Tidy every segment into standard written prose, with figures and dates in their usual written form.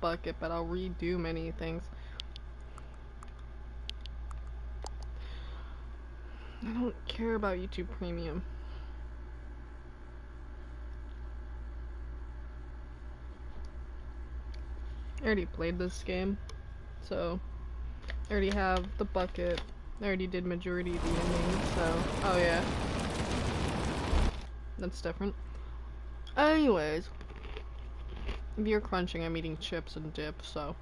bucket, but I'll redo many things. I don't care about YouTube Premium. I already played this game, so I already have the bucket. I already did majority of the ending, so oh yeah. That's different. Anyways, if you're crunching, I'm eating chips and dip, so.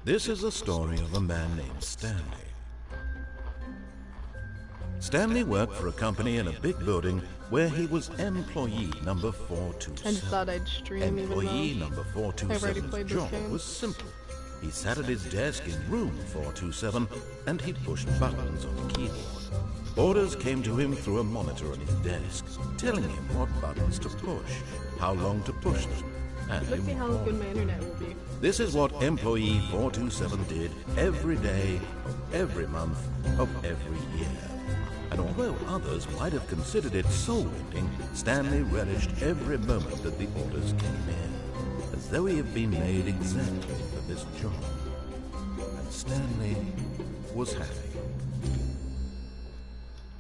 This is the story of a man named Stanley. Stanley worked for a company in a big building where he was employee number 427. I just thought I'd stream Employee number I've already played 427's this job game. was simple. He sat at his desk in room 427 and he pushed buttons on the keyboard. Orders came to him through a monitor on his desk, telling him what buttons to push, how long to push them, and Let's see in how what good order. my internet will be. This is what employee 427 did every day of every month of every year. And although others might have considered it soul-winning, Stanley relished every moment that the orders came in, as though he had been made exactly for this job. And Stanley was happy.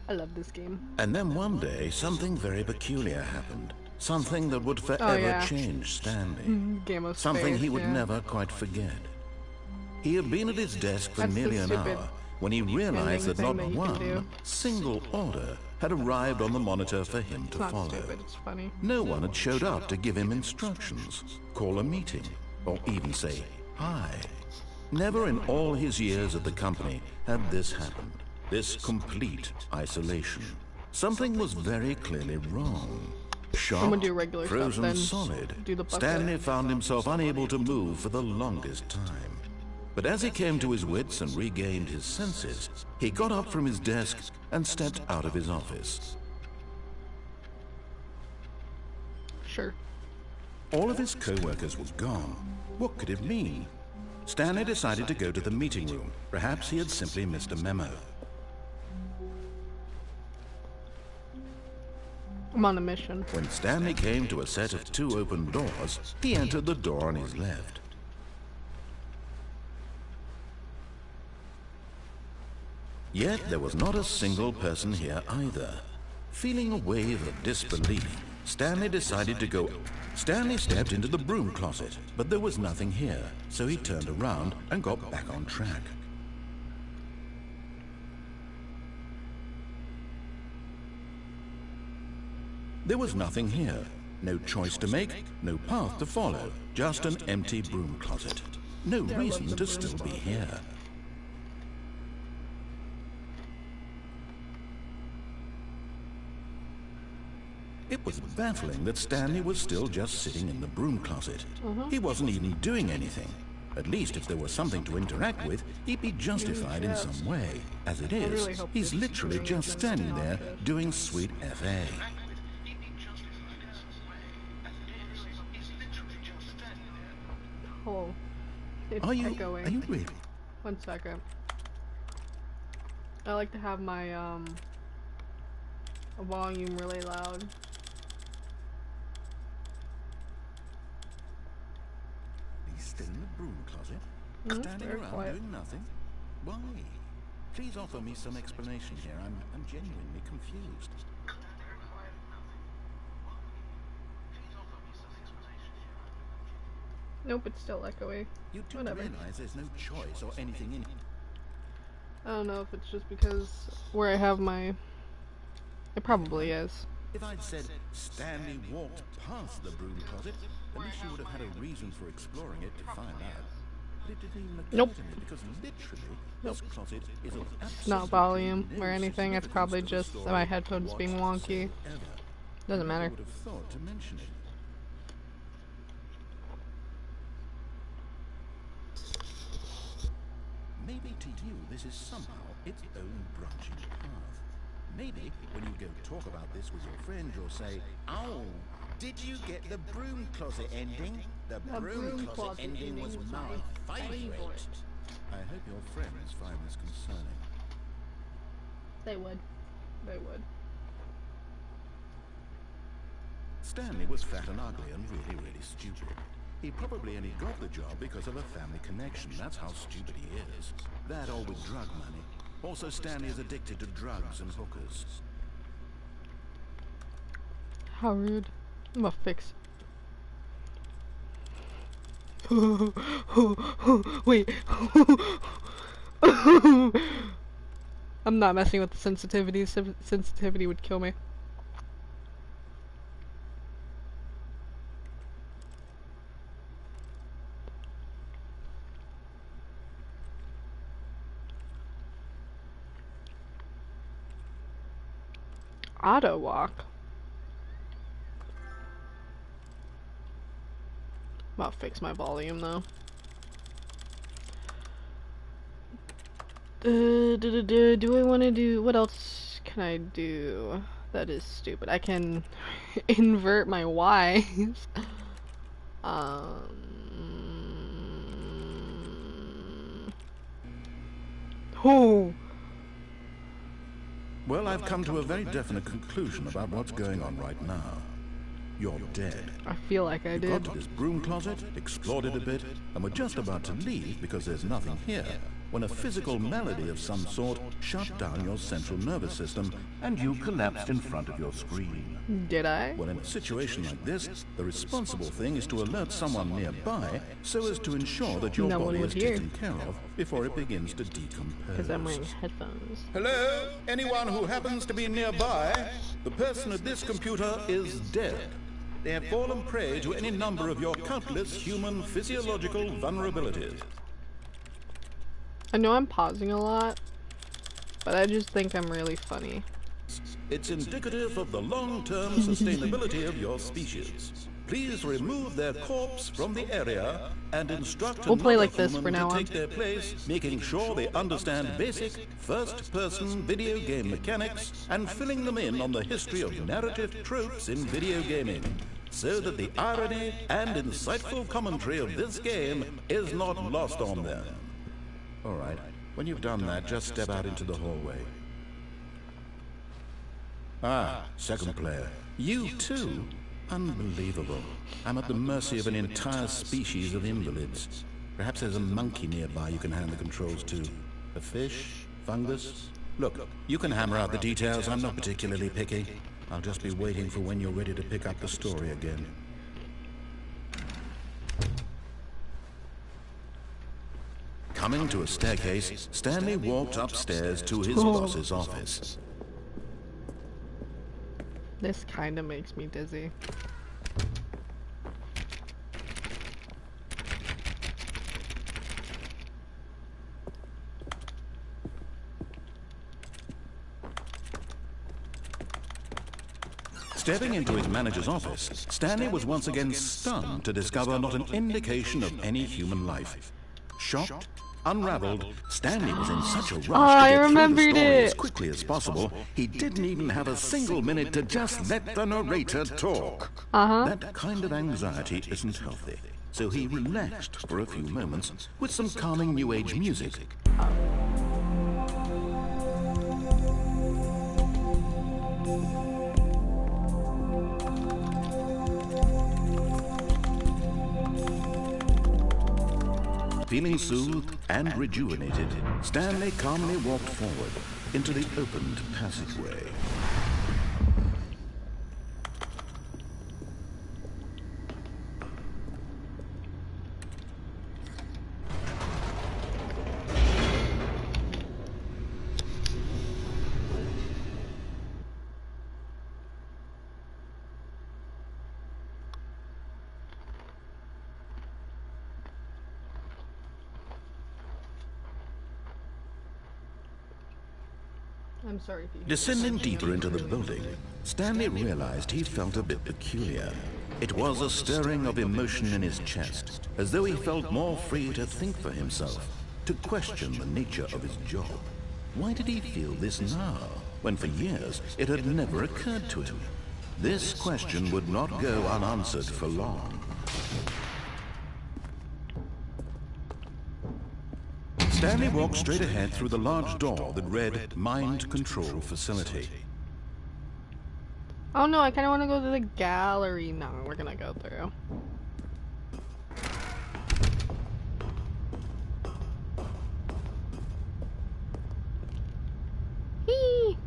I love this game. And then one day, something very peculiar happened. Something that would forever change Stanley. Game of Something Space, he would yeah. never quite forget. He had been at his desk for That's the nearly an stupid hour when he realized that not ending thing that you can one do. single order had arrived on the monitor for him to It's not follow. stupid, it's funny. No one had showed up to give him instructions, call a meeting, or even say hi. Never in all his years at the company had this happened. This complete isolation. Something was very clearly wrong. Someone Shocked, do regular stuff, frozen then solid, do the bucket. Stanley found himself unable to move for the longest time. But as he came to his wits and regained his senses, he got up from his desk and stepped out of his office. Sure. All of his co-workers were gone. What could it mean? Stanley decided to go to the meeting room. Perhaps he had simply missed a memo. I'm on a mission. When Stanley came to a set of two open doors, he entered the door on his left. Yet there was not a single person here either. Feeling a wave of disbelief, Stanley decided to go. Stanley stepped into the broom closet, but there was nothing here, so he turned around and got back on track. There was nothing here. No choice to make, no path to follow, just an empty broom closet. No reason to still be here. It was baffling that Stanley was still just sitting in the broom closet. He wasn't even doing anything. At least if there was something to interact with, he'd be justified in some way. As it is, really hope he's this literally really just does standing not there fit. doing sweet FA. Oh. It's Are you echoing. really? 1 second. I like to have my volume really loud. He's still in the broom closet? Standing very around quiet. doing nothing? Why? Please offer me some explanation here. I'm genuinely confused. Nope, it's still echoey. You do Whatever. realize there's no choice or anything in it. I don't know if it's just because where I have my... It probably is. If I'd said Stanley walked past the broom closet, at least you would have had a reason for exploring it to find out. But it didn't even occur Nope. to me because literally this closet is of It's not absolutely volume no or anything, it's probably significance to the just story my headphones being wonky. whatsoever. Doesn't I matter. would have thought to mention it. Maybe to you this is somehow its own branching path. Maybe when you go talk about this with your friends you'll say, "Oh, Did you get the broom closet ending? The broom closet ending was my favorite. I hope your friends find this concerning. They would. They would. Stanley was fat and ugly and really, really stupid. He probably only got the job because of a family connection. That's how stupid he is. That or with drug money. Also, Stanley is addicted to drugs and hookers. How rude. I'm gonna fix. Wait. I'm not messing with the sensitivity. Sensitivity would kill me. Auto walk. I'll fix my volume though. Do I want to do? What else can I do? That is stupid. I can invert my Y's. Oh. Well, I've come to a very definite conclusion about what's going on right now. You're dead. I feel like I You did. got to this broom closet, explored it a bit, and were just about to leave because there's nothing here, when a physical malady of some sort shut down your central nervous system and you collapsed in front of your screen. Did I? Well, in a situation like this, the responsible thing is to alert someone nearby so as to ensure that your No one body would is hear. taken care of before it begins to decompose. Because I'm wearing headphones. Hello? Anyone who happens to be nearby? The person at this computer is dead. They have fallen prey to any number of your countless human physiological vulnerabilities. I know I'm pausing a lot, but I just think I'm really funny. It's indicative of the long-term sustainability of your species. Please remove their corpse from the area and instruct We'll play another like this human for now to on. take their place, making sure they understand basic first-person video game mechanics and filling them in on the history of narrative tropes in video gaming, so that the irony and insightful commentary of this game is not lost on them. All right, when you've done that, just step out into the hallway. Ah, second player. You too? Unbelievable. I'm at the mercy of an entire species of invalids. Perhaps there's a monkey nearby you can hand the controls to. A fish? Fungus? Look, you can hammer out the details. I'm not particularly picky. I'll just be waiting for when you're ready to pick up the story again. Coming to a staircase, Stanley walked upstairs to his boss's office. This kind of makes me dizzy. Stepping into his manager's office, Stanley was once again stunned to discover not an indication of any human life. Shocked, unraveled, Stanley was in such a rush to I get through the remembered story it. as quickly as possible, he didn't even have a single minute to just let the narrator talk. That kind of anxiety isn't healthy, so he relaxed for a few moments with some calming New Age music. Feeling soothed and rejuvenated, Stanley calmly walked forward into the opened passageway. I'm sorry if you... Descending deeper into the building, Stanley realized he felt a bit peculiar. It was a stirring of emotion in his chest, as though he felt more free to think for himself, to question the nature of his job. Why did he feel this now, when for years it had never occurred to him? This question would not go unanswered for long. Stanley walked straight ahead through the large door that read Mind Control Facility. Oh no, I kind of want to go to the gallery. No, we're gonna go through. Hee!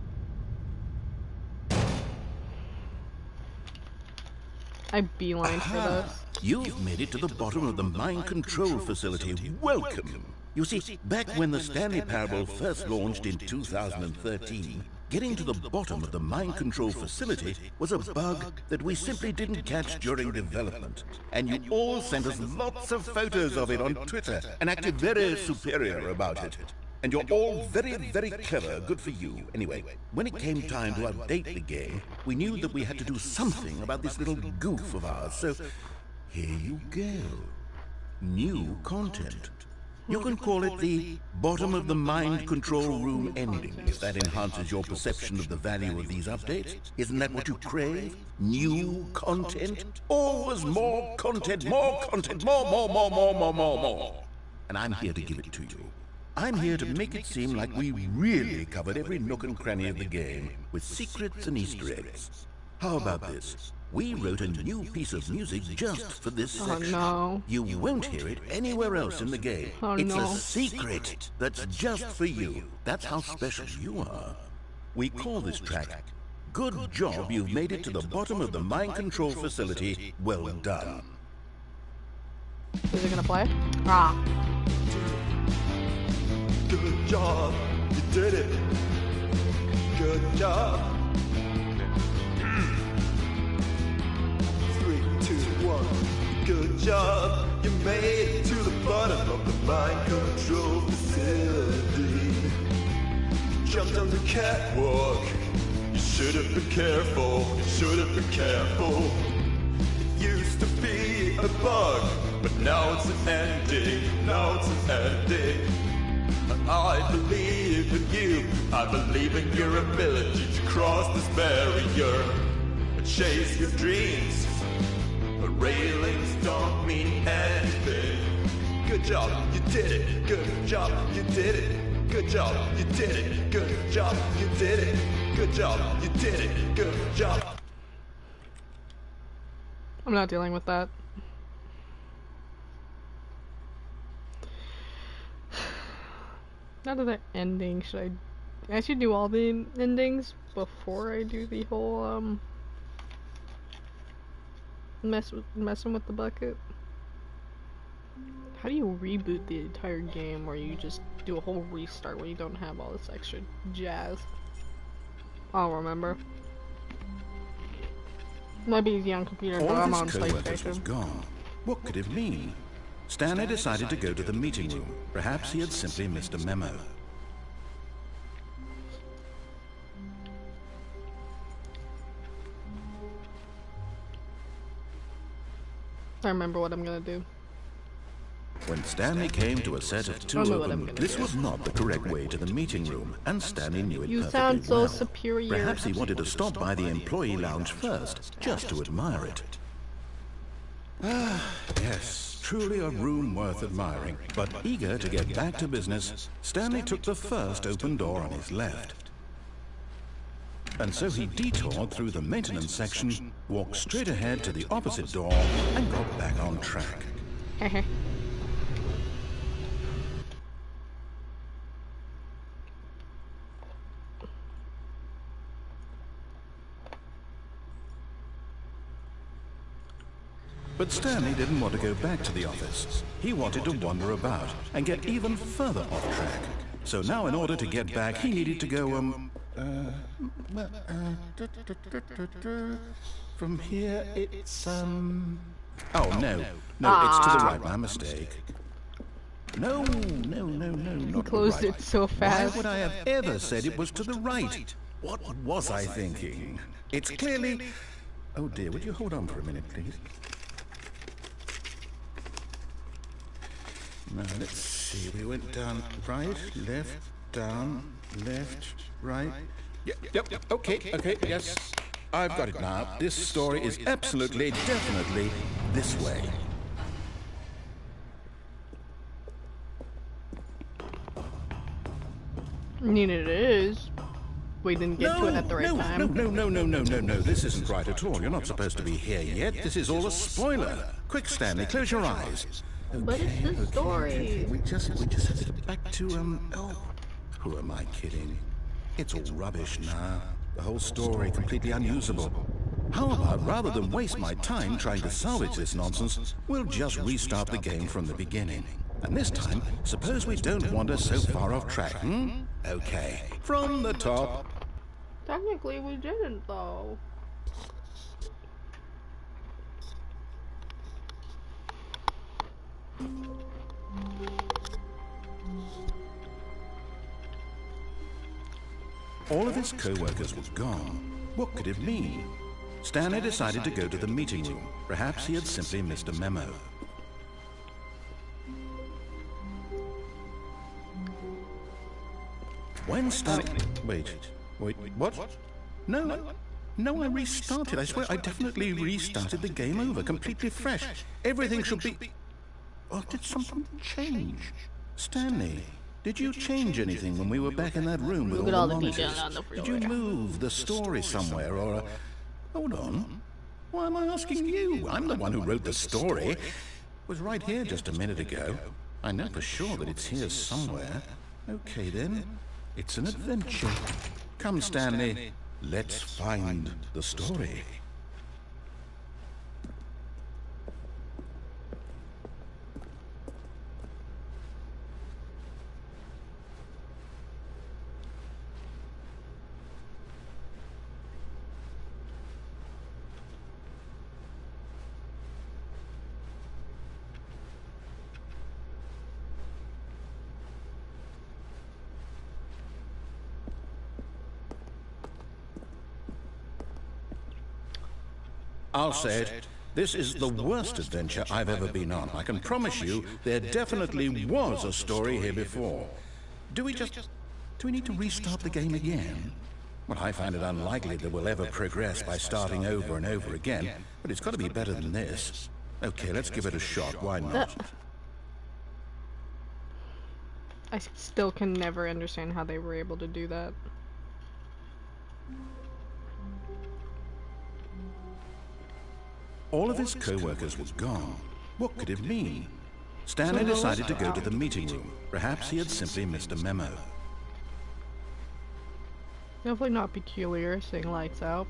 I beeline for this. You've made it to the bottom of the Mind Control Facility. Welcome! You see, back when the Stanley Parable first launched in 2013, getting to the bottom of the Mind Control Facility was a bug that we simply didn't catch during development. And you all sent us lots of photos of it on Twitter and acted very superior about it. And you're all very, very clever. Good for you. Anyway, when it came time to update the game, we knew that we had to do something about this little goof of ours. So, here you go. New content. You can call it the bottom of the mind control room ending, if that enhances your perception of the value of these updates. Isn't that what you crave? New content? Always more content, more, more. And I'm here to give it to you. I'm here to make it seem like we really covered every nook and cranny of the game, with secrets and Easter eggs. How about this? We wrote a new piece of music just for this section. Oh no. You won't hear it anywhere else in the game. Oh It's no. a secret that's just for you. That's how special you are. We call this track, Good Job You've Made It to the Bottom of the Mind Control Facility. Well done. Is it gonna play? Ah. Good job, you did it. Good job. 3, 2, 1. Good job, you made it to the bottom of the mind control facility. You jumped on the catwalk. You should have been careful. You should have been careful. It used to be a bug, but now it's an ending. Now it's an ending. I believe in you. I believe in your ability to cross this barrier and chase your dreams. The railings don't mean anything. Good job, you did it. Good job, you did it. Good job, you did it. Good job, you did it. Good job, you did it. Good job. I'm not dealing with that. Not that ending, I should do all the endings before I do the whole messing with the bucket. How do you reboot the entire game where you just do a whole restart where you don't have all this extra jazz? I don't remember. Might be easy on computer, but I'm on co-workers was PlayStation. gone. What could it mean? Stanley decided to go to the meeting room. Perhaps he had simply missed a memo. I remember what I'm gonna do. When Stanley came to a set of two I know what I'm open, gonna this do. was not the correct way to the meeting room, and Stanley knew it You perfectly sound so well. superior. Perhaps he wanted to stop by the employee lounge first, just to admire it. Ah, yes, truly a room worth admiring. But eager to get back to business, Stanley took the first open door on his left. And so he detoured through the maintenance section, walked straight ahead to the opposite door, and got back on track. But Stanley didn't want to go back to the office. He wanted to wander about and get even further off track. So now in order to get back, he needed to go, from here it's, oh, no, it's to the right, my mistake. No, not Closed the right. it so fast. Why would I have ever said it was to the right? What was I thinking? It's clearly... Oh dear, would you hold on for a minute, please? Now, let's see, we went down right, left, down, left, right. Yep, okay, yes. I've got it now. This story is absolutely, definitely this way. I mean, it is. We didn't get to it at the right time. No. This isn't right at all. You're not supposed to be here yet. This is all a spoiler. Quick, Stanley, close your eyes. But it's the story. We just have to get back to, oh, who am I kidding? It's all rubbish now. The whole story completely unusable. How about, rather than waste my time trying to salvage this nonsense, we'll just restart the game from the beginning. And this time, suppose we don't wander so far off track, hmm? Okay, from the top. Technically, we didn't, though. All of his co-workers were gone. What could it mean? Stanley decided to go to the meeting room. Perhaps he had simply missed a memo. When Stanley... Wait, what? No, I restarted. I swear I definitely restarted the game over, completely fresh. Everything should be... Oh, did something change? Stanley, did you change anything when we were back in that room with all the monitors? Did you move the story somewhere, or... Hold on. Why am I asking you? I'm the one who wrote the story. It was right here just a minute ago. I know for sure that it's here somewhere. Okay, then. It's an adventure. Come, Stanley. Let's find the story. I'll say it. This is the worst adventure I've ever been on. I can promise you there definitely was a story here before. Do we need to restart the game again? Well, I find it unlikely that we'll ever progress by starting over and over again, but it's got to be better than this. Okay, let's give it a shot. Why not? I still can never understand how they were able to do that. All of his co-workers were gone. What could it mean? Stanley decided to go to the meeting room. Perhaps he had simply missed a memo. Definitely not peculiar, seeing lights out.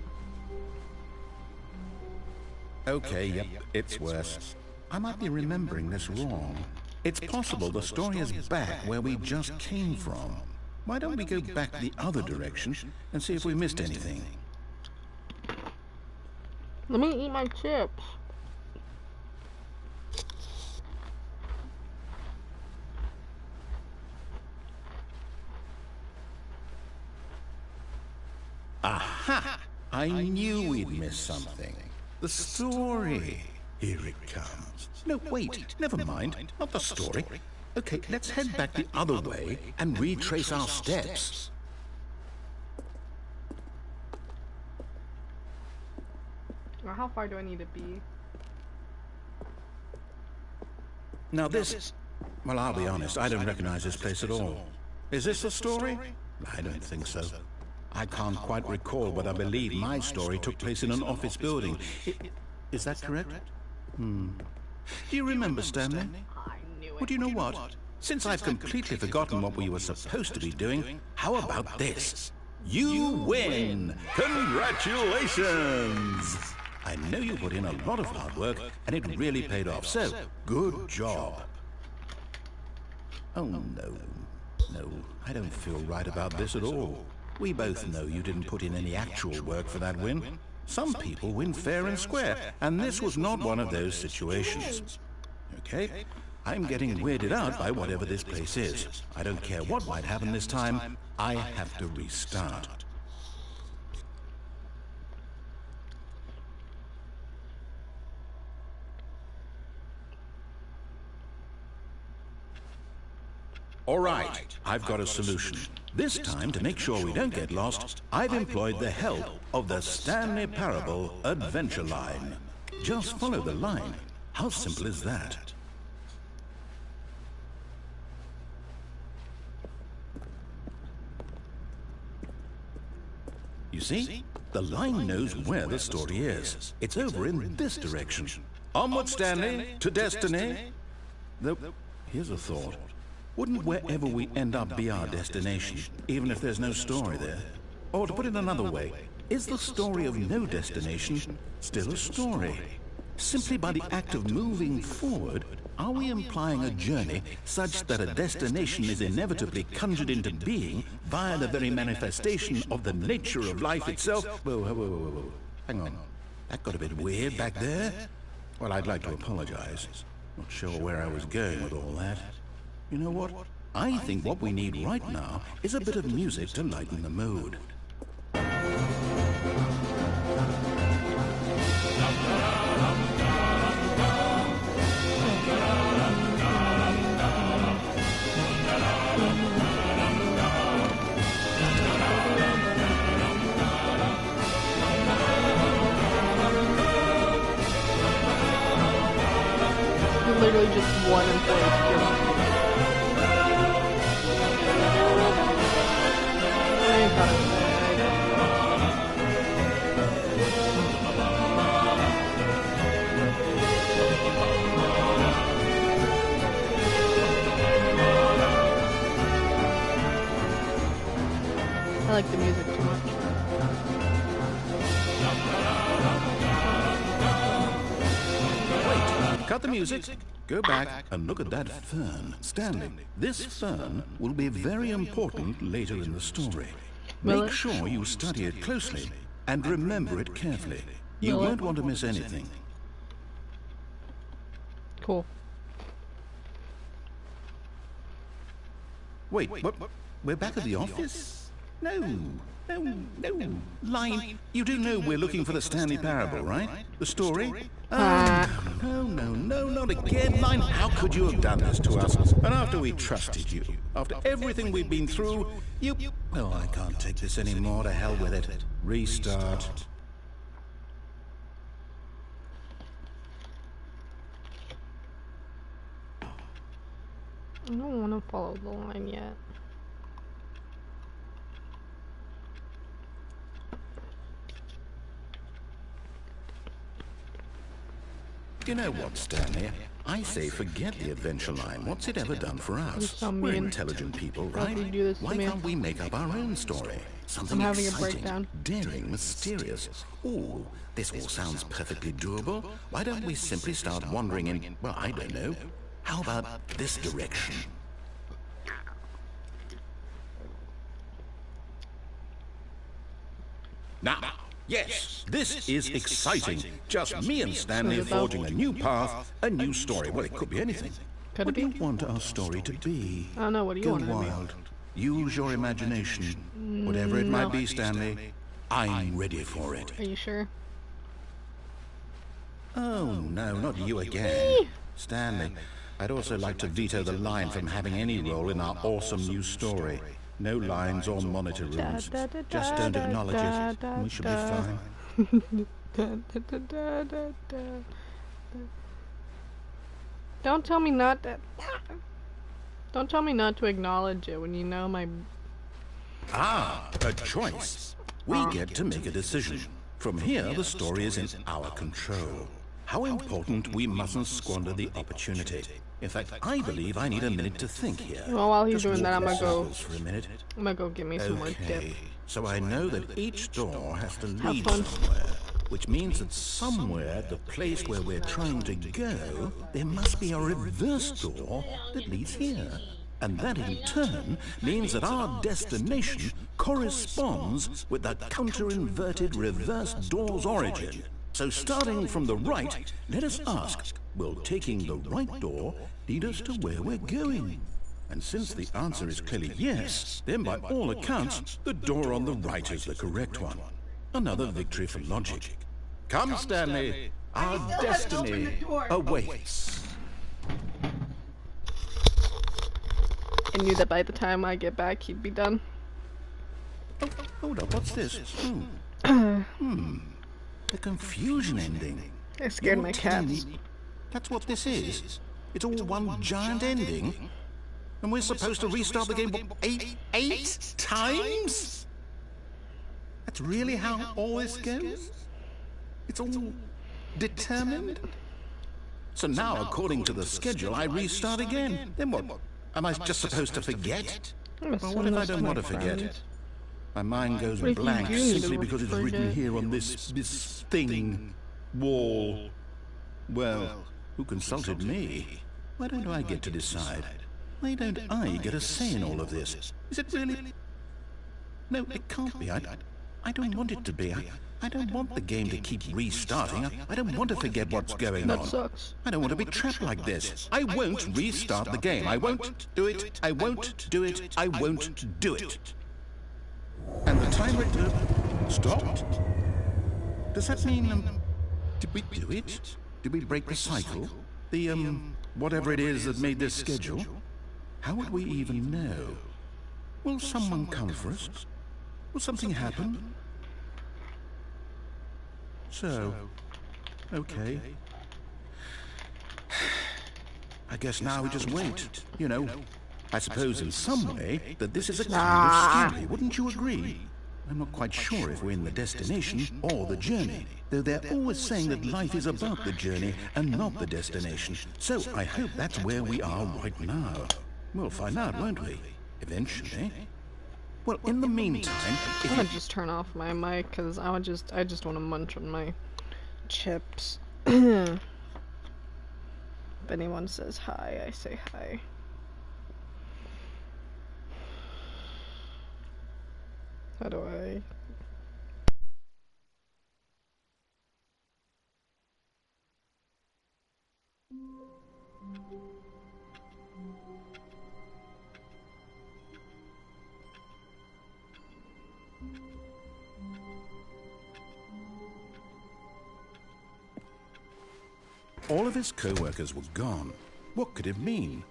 Okay, yep, it's worse. I might be remembering this wrong. It's possible the story is back where we just came from. Why don't we go back the other direction and see if we missed anything? Let me eat my chips. Aha! I knew we'd miss something. The story. Here it comes. No, wait, never mind. Not the story. Okay, let's head back the other way and retrace our steps. Well, how far do I need to be? Now this... Well, I'll be honest, I don't recognize this place at all. Is this the story? I don't think so. I can't quite recall, but I believe my story took place in an office building. Is that correct? Do you remember, Stanley? I knew it. Well, do you know what? Since I've completely forgotten what we were supposed to be doing, how about this? You win! Congratulations! I know you put in a lot of hard work, and it really paid off, so good job. Oh, no. No, I don't feel right about this at all. We both know you didn't put in any actual work for that win. Some people win fair and square, and this was not one of those situations. Okay? I'm getting weirded out by whatever this place is. I don't care what might happen this time. I have to restart. All right, I've got a solution. This time, to make sure we don't get lost, I've employed the help of the Stanley Parable Adventure Line. Just follow the line. How simple is that? You see? The line knows where the story is. It's over in this direction. Onward, Stanley, to destiny. Though, here's a thought. Wouldn't wherever we end up be our destination, even if there's no story there? Or to put it another way, is the story of no destination still a story? Simply by the act of moving forward, are we implying a journey such that a destination is inevitably conjured into being via the very manifestation of the nature of life itself? Whoa. Hang on. That got a bit weird back there. Well, I'd like to apologize. Not sure where I was going with all that. You know what? I think what we need right now is a bit of music to lighten the mood. Literally just one employee. I like the music too much. Wait, cut the music. Go back and look at that fern. Stanley, this fern will be very important later in the story. Make sure you study it closely and remember it carefully. You won't want to miss anything. Cool. Wait, what? We're back at the office? No. Line, you do know we're looking for the Stanley Parable, right? The story? No, not again. Line, how could you have done this to us? And after we trusted you, after everything we've been through, you... Oh, I can't take this anymore. To hell with it. Restart. I don't want to follow the line yet. You know what, Stanley? I say forget the adventure line. What's it ever done for us? so We're mean. intelligent people, Why right? do you do this to Why me? can't we make up our own story? Something I'm having a exciting, breakdown. daring, mysterious. Ooh, this all sounds perfectly doable. Why don't we simply start wandering in, well, I don't know. How about this direction? Now, yes, this is exciting. Just me and Stanley forging a new path, a new story. Well, it could be anything. Could What it do be? you want our story to be? I don't know. What do you Go want it to be? wild. Use your imagination. Whatever it might be, Stanley, I'm ready for it. Are you sure? Oh, no, not you again. Stanley, I'd also like to veto the line from having any role in our awesome new story. No lines or monitor rooms. Just don't acknowledge it, and we should be fine. Don't tell me not to. Don't tell me not to acknowledge it when you know my. Ah, a choice. We get to make a decision. From here, the story is in our control. How important we mustn't squander the opportunity. In fact, I believe I need a minute to think here. Well, while he's Just doing that, walk I'm in gonna go. circles for a minute. I'm gonna go get me some more dip. Okay, so I know that each door has to Have lead fun. somewhere, which means that somewhere, the place where we're trying to go, there must be a reverse door that leads here. And that in turn means that our destination corresponds with the counter-inverted reverse door's origin. So starting from the right, let us ask, will taking the right door lead us to where we're going? And since the answer is clearly yes, then by all accounts, the door on the right is the correct one. Another victory for logic. Come, Stanley, our destiny awaits. I knew that by the time I get back, he'd be done. Oh, hold up, what's this? The confusion ending. I scared You're my telling cats. me that's what this is? It's all one giant ending? And we're supposed to restart the game eight times? That's really how all this goes? It's all determined? So now, according to the schedule, I restart again. Then what? Am I just supposed to forget? I'm Well, what if I don't want to forget? My mind goes blank simply because it's written here on this thing, wall. Well, who consulted me? Why don't I get to decide? Why don't I get a say in all of this? Is it really? No, it can't be. I don't want it to be. I don't want the game to keep restarting. I don't want to forget what's going on. That sucks. I don't want to be trapped like this. I won't restart the game. I won't do it. I won't do it. I won't do it. And the timer stopped? Does that mean, did we do it? Did we break the cycle? The, whatever it is that made this schedule? How would we even know? Will someone come for us? Will something happen? So, okay. I guess now we just wait, you know. I suppose in some way that this is a kind of story, wouldn't you agree? I'm not quite sure if we're in the destination or the journey, though they're always saying that life is about the journey and not the destination. So I hope that's where we are right now. We'll find out, won't we? Eventually. Well, in the meantime, I'm gonna just turn off my mic because I just want to munch on my chips. If anyone says hi, I say hi. How do I? all of his co-workers were gone. What could it mean?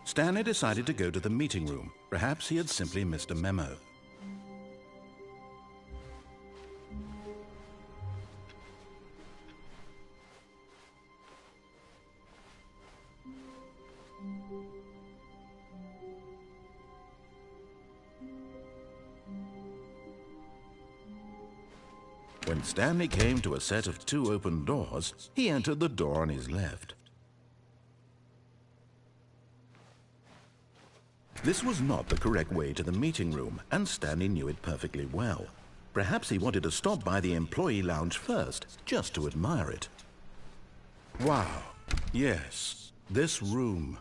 Stanley decided to go to the meeting room. Perhaps he had simply missed a memo. When Stanley came to a set of 2 open doors, he entered the door on his left. This was not the correct way to the meeting room, and Stanley knew it perfectly well. Perhaps he wanted to stop by the employee lounge first, just to admire it. Wow, yes, this room.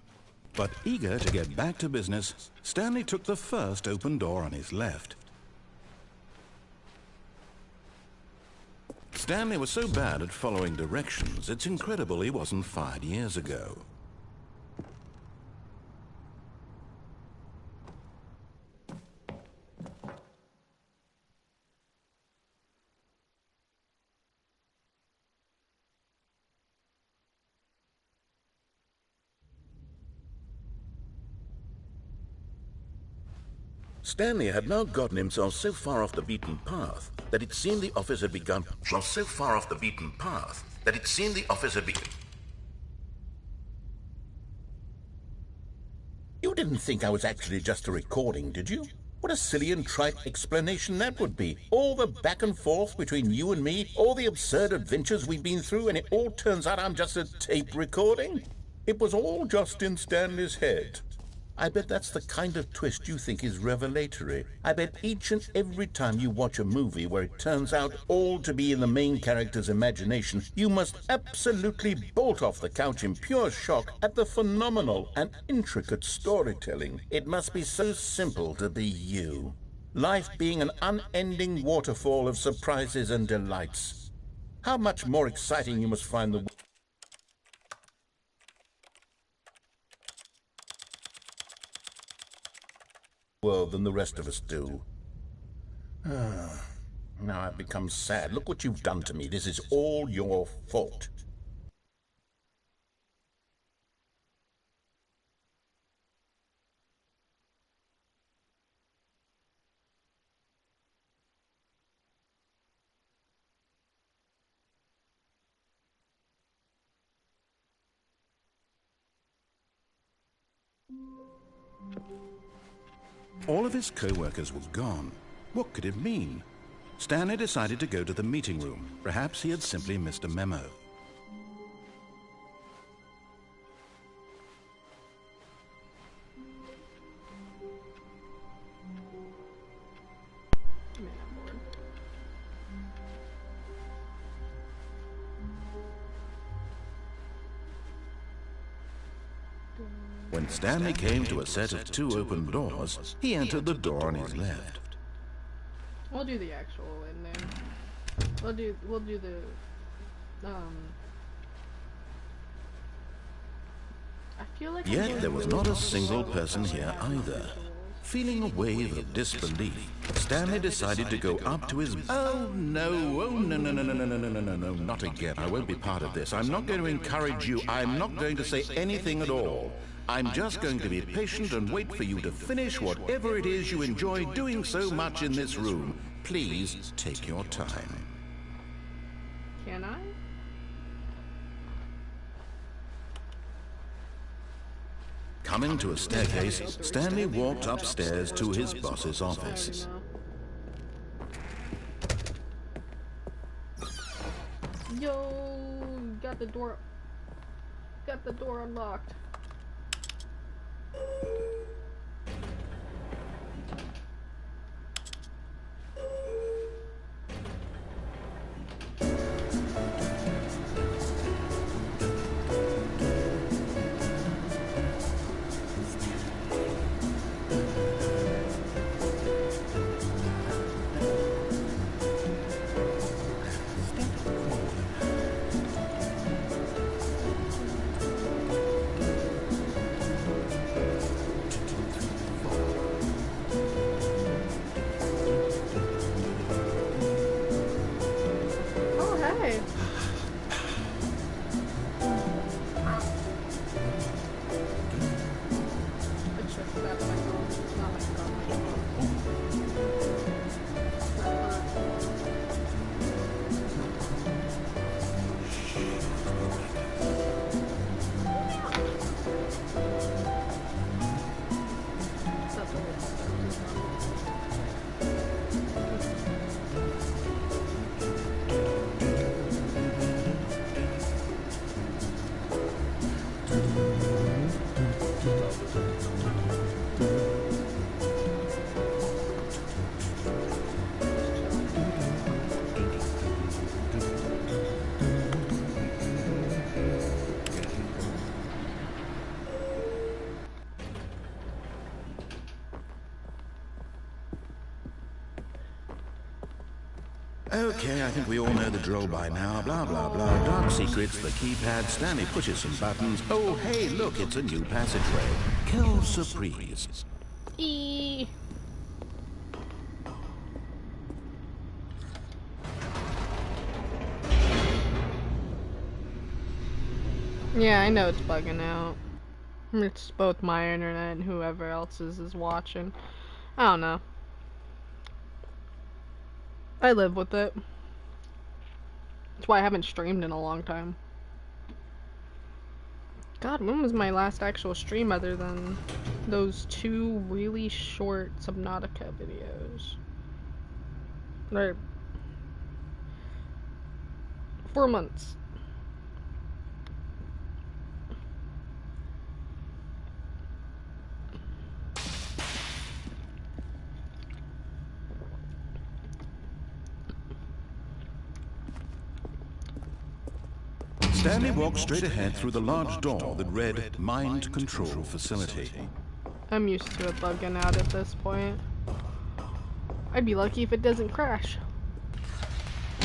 But eager to get back to business, Stanley took the first open door on his left. Stanley was so bad at following directions, it's incredible he wasn't fired years ago. Stanley had now gotten himself so far off the beaten path that it seemed the office had begun. You didn't think I was actually just a recording, did you? What a silly and trite explanation that would be. All the back and forth between you and me, all the absurd adventures we've been through, and it all turns out I'm just a tape recording? It was all just in Stanley's head. I bet that's the kind of twist you think is revelatory. I bet each and every time you watch a movie where it turns out all to be in the main character's imagination, you must absolutely bolt off the couch in pure shock at the phenomenal and intricate storytelling. It must be so simple to be you. Life being an unending waterfall of surprises and delights. How much more exciting you must find the world than the rest of us do. Now I've become sad. Look what you've done to me. This is all your fault. All of his co-workers were gone. What could it mean? Stanley decided to go to the meeting room. Perhaps he had simply missed a memo. Man, I'm bored. When Stanley came to a set of 2 open doors, he entered the door on his left. We'll do the actual ending. We'll do the I feel like Yet there was not a single person here either. Feeling a wave of disbelief, Stanley decided to go up to his... Oh no, no, not again. I won't be part of this. I'm not going to encourage you. I'm not going to say anything at all. I'm just going to be patient and wait for you to finish whatever it is you enjoy doing so much in this room. Please take your time. Can I? Coming to a staircase, Stanley walked upstairs to his boss's office. Yo, got the door unlocked. Okay, I think we all know the drill by now. Blah, blah, blah. Dark secrets, the keypad. Stanley pushes some buttons. Oh, hey, look, it's a new passageway. Quelle surprise. Eee. Yeah, I know it's bugging out. It's both my internet and whoever else's is watching. I don't know. I live with it. That's why I haven't streamed in a long time. God, when was my last actual stream other than those 2 really short Subnautica videos? Or 4 months. Stanley walked straight ahead through the large door that read Mind Control Facility. I'm used to it bugging out at this point. I'd be lucky if it doesn't crash.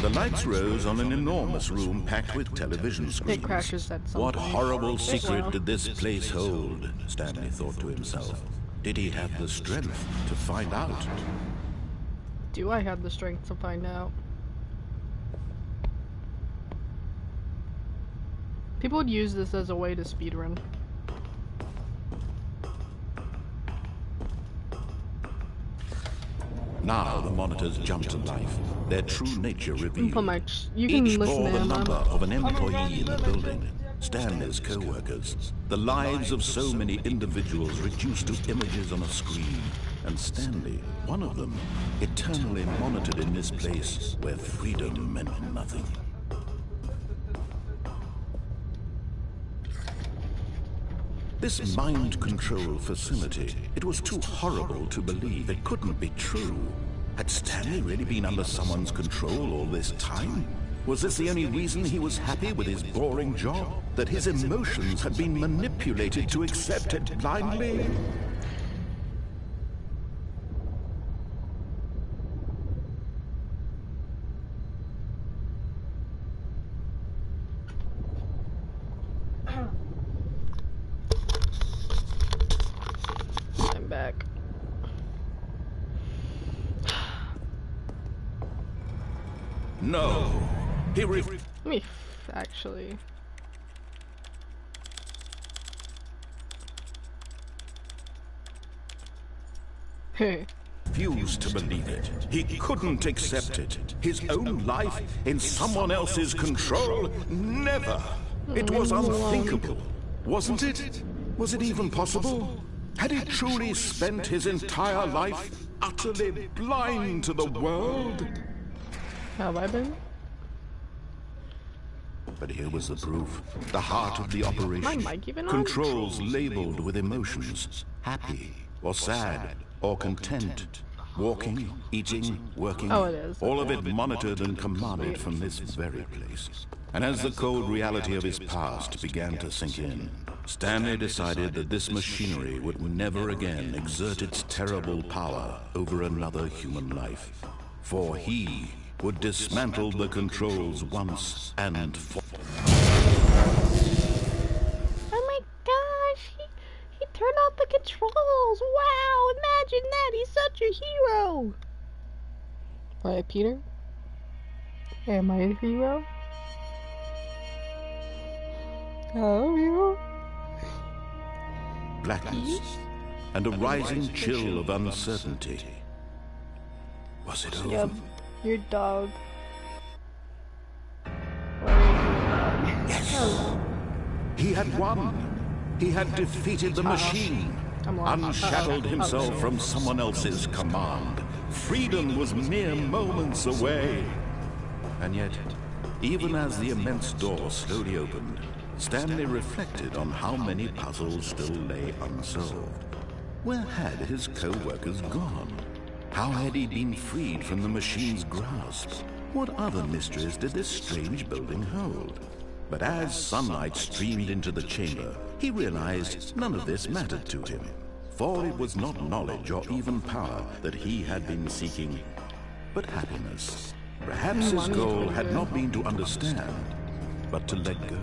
The lights rose on an enormous room packed with television screens. It crashes at some What point. horrible secret Well. did this place hold? Stanley thought to himself. Did he have the strength to find out? Do I have the strength to find out? People would use this as a way to speedrun. Now the monitors jumped to life, their true nature revealed. You can Each listen bore to the him. number of an employee in the building. Stanley's co-workers, the lives of so many individuals reduced to images on a screen, and Stanley, one of them, eternally monitored in this place where freedom meant nothing. This mind control facility, it was too horrible to believe. It couldn't be true. Had Stanley really been under someone's control all this time? Was this the only reason he was happy with his boring job? That his emotions had been manipulated to accept it blindly? I'm back. No. Let me actually. Refused to believe it. He couldn't accept it. His own life in someone else's control? Never. It was unthinkable. Wasn't it? Was it even possible? Had he truly spent his entire life utterly blind to the world? Have I been? But here was the proof. The heart of the operation. My mic even on? Controls labeled with emotions. Happy or sad or content. Walking, eating, working. Oh, it is. All of it monitored and commanded from this very place. And as the cold reality of his past began to sink in, Stanley decided that this machinery would never again exert its terrible power over another human life. For he would dismantle the controls once and for all. Oh my gosh, he turned off the controls. Wow, imagine that. He's such a hero. Alright, Peter. Am I a hero? Oh, hero. Blackness and a rising chill of uncertainty. Was it over? Yep, your dog. Yes. He had won. He had defeated the machine. Unshackled himself from someone else's command. Freedom was mere moments away. And yet, even as the immense door slowly opened, Stanley reflected on how many puzzles still lay unsolved. Where had his co-workers gone? How had he been freed from the machine's grasp? What other mysteries did this strange building hold? But as sunlight streamed into the chamber, he realized none of this mattered to him. For it was not knowledge or even power that he had been seeking, but happiness. Perhaps his goal had not been to understand, but to let go.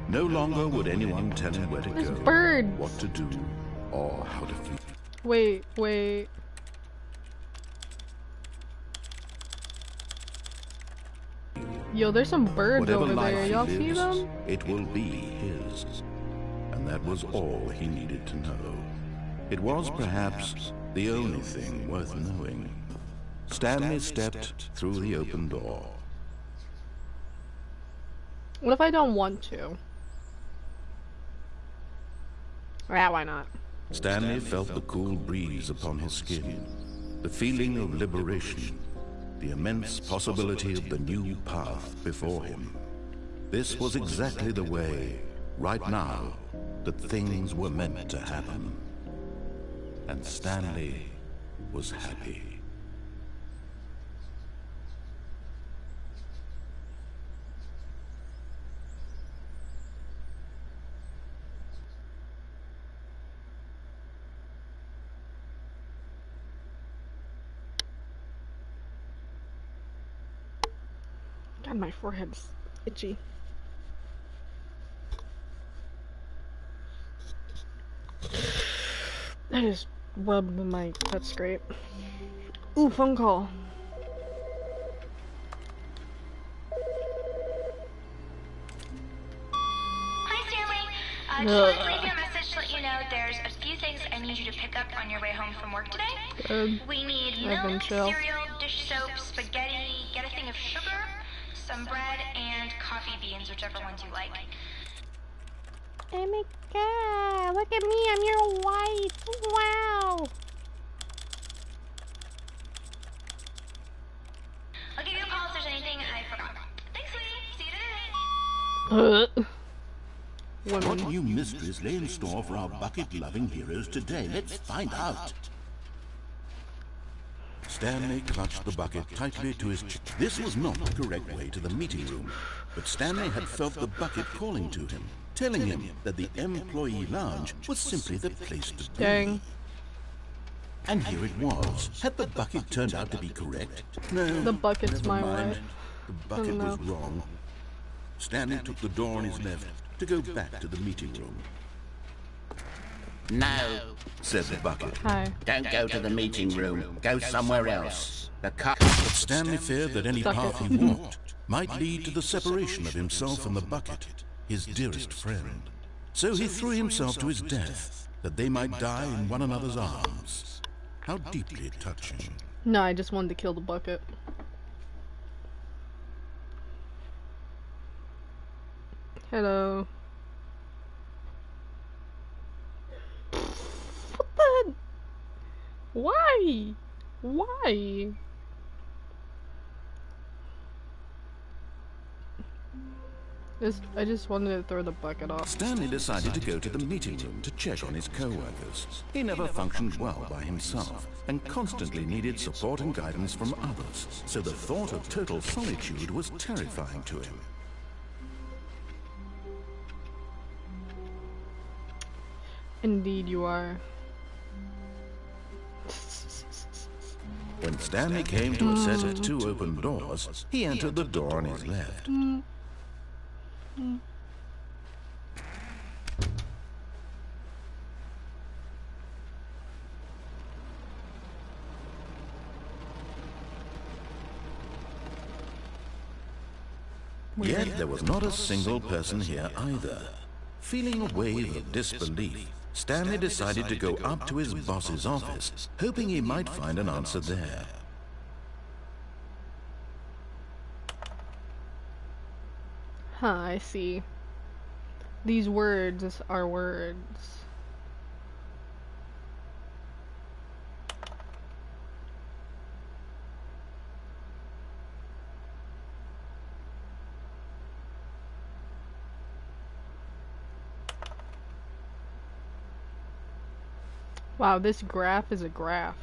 No longer would anyone tell him where to go, birds. what to do, or how to feel. Wait. Yo, there's some birds Whatever over life there. he Y'all see lives, them? it will be his. And that was all he needed to know. It was perhaps the only thing worth knowing. Stanley stepped through the open door. What if I don't want to? Yeah, why not? Stanley felt the cool breeze upon his skin, the feeling of liberation, the immense possibility of the new path before him. This was exactly the way, right now, that things were meant to happen. And Stanley was happy. God, my forehead's itchy. I just rubbed the mic. That's great. Ooh, phone call. Hi, Stanley. Just wanted to leave you a message to let you know there's a few things I need you to pick up on your way home from work today. Good. We need I've been milk, chill. cereal, dish soap, spaghetti, get a thing of sugar, some bread, and coffee beans, whichever ones you like. Oh my god, look at me, I'm your wife. Wow. I'll give you a call if there's anything I forgot. Thanks, sweetie. See you today. What new mysteries lay in store for our bucket-loving heroes today? Let's find out. Stanley clutched the bucket tightly to his chest. This was not the correct way to the meeting room, but Stanley had felt the bucket calling to him, telling him that the employee lounge was simply the place to be. Dang. And here it was. Had the bucket turned out to be correct? No. The bucket's never my mind. wife. The bucket was wrong. Stanley took the door on his left to go back to the meeting room. No, Said the bucket. Hi. don't go to the meeting room. Go somewhere else. The car. But Stanley feared that any Suck path it. he walked might lead to the separation of himself and the bucket, his dearest friend. So he threw himself to his death, that they might die in one another's arms. How deeply touching. No, I just wanted to kill the bucket. Hello. What the? Why? Why? I just wanted to throw the bucket off. Stanley decided to go to the meeting room to check on his co-workers. He never functioned well by himself and constantly needed support and guidance from others, so the thought of total solitude was terrifying to him. Indeed you are. When Stanley came to a set of 2 open doors, he entered the door on his left. Yet there was not a single person here either. Feeling a wave of disbelief, Stanley decided to go up to his boss's office, hoping he might find an answer there. Huh, I see. These words are words. Wow, this graph is a graph.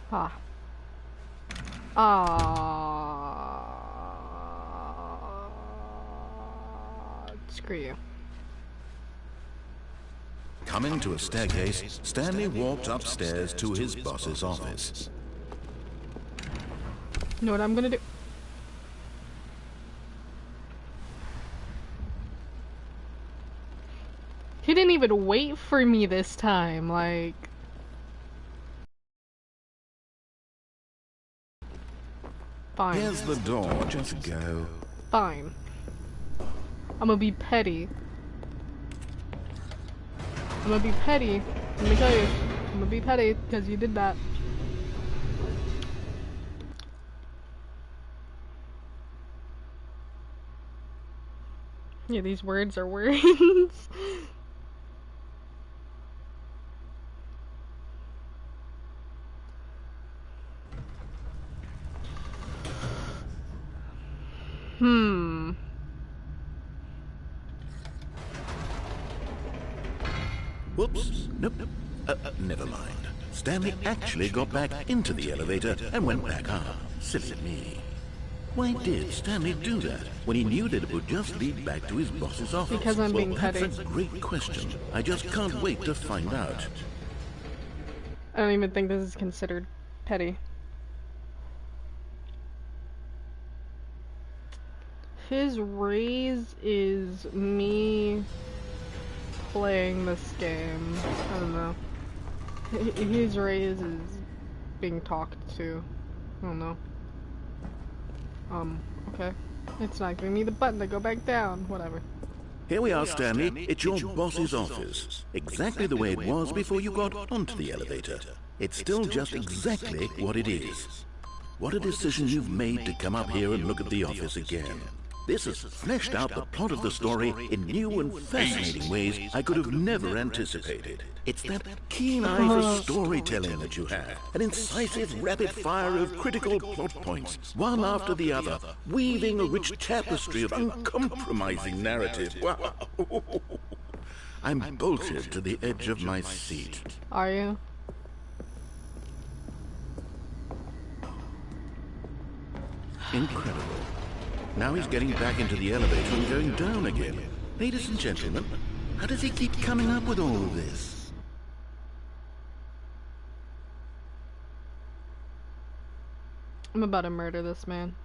Ah. Screw you. Coming to a staircase, Stanley walked upstairs to his boss's office. You know what I'm gonna do? He didn't even wait for me this time, like... Fine. Here's the door, just go. Fine. I'm gonna be petty. I'm gonna be petty. Let me tell you. I'm gonna be petty because you did that. Yeah, these words are words. Whoops. Nope. Never mind. Stanley actually got back into the elevator and went back up. Silly me. Why did Stanley do that when he knew that it would just lead back to his boss's office? Because I'm being petty. That's a great question. I just can't wait to find out. I don't even think this is considered petty. His raise is me playing this game. I don't know. His raise is being talked to. I don't know. Okay. It's not giving me the button to go back down. Whatever. Here we are, Stanley. It's your boss's office. Exactly the way it was before you got onto the elevator. It's still just exactly what it is. What a decision you've made to come up here and look at the office again. This has fleshed out the plot of the story in new and fascinating ways I could have never anticipated. It's that keen eye for storytelling that you have, an incisive rapid fire of critical plot points, one after the other, weaving a rich tapestry of uncompromising narrative. Wow! I'm bolted to the edge of my seat. Are you? Incredible. Now he's getting back into the elevator and going down again. Ladies and gentlemen, how does he keep coming up with all of this? I'm about to murder this man.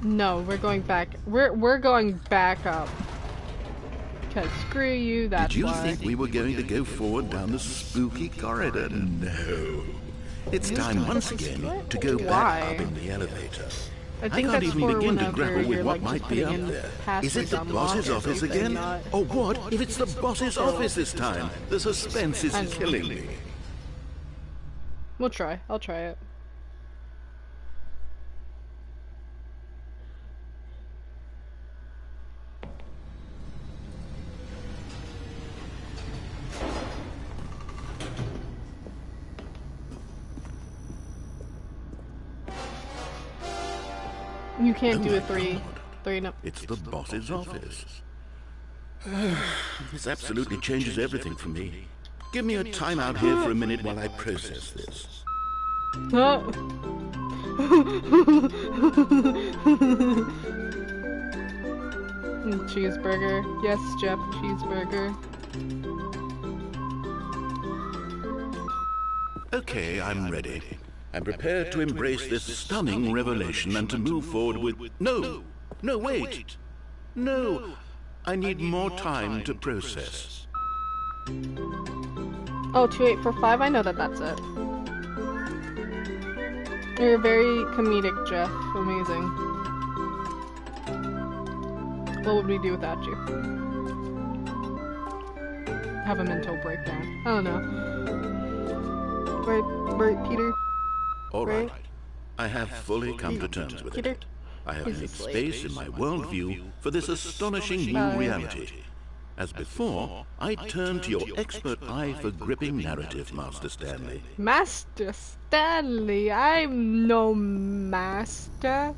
No, we're going back. We're going back up. Cause screw you, that's Did you why. think we were going to go forward down the spooky corridor? No. It's time once again to go back up in the elevator. I I think can't that's even for begin to whenever grapple with you're, what like, might just be up putting in there. passwords Is it the unlocked boss's or office something, again? not- Or what if it's the boss's office this time? The suspense is killing me. We'll try. I'll try it. You can't Oh do my a three. God. Three, no. It's the boss's office. This absolutely changes everything for me. Give me a timeout here for a minute while I process this. Huh? Cheeseburger. Yes, Jeff, cheeseburger. Okay, I'm ready. I'm prepared to embrace this stunning revelation and to move forward with... No! No, wait! No! I need more time to process. Oh, 2845. I know that's it. You're very comedic, Jeff. Amazing. What would we do without you? Have a mental breakdown. I don't know. Right, Peter? All right. Right? I have fully come to terms with Peter? it. I have He's made asleep. space in my worldview for this astonishing new reality. As before, I turn to your expert eye for gripping narrative, Master Stanley. Master Stanley, I'm no master.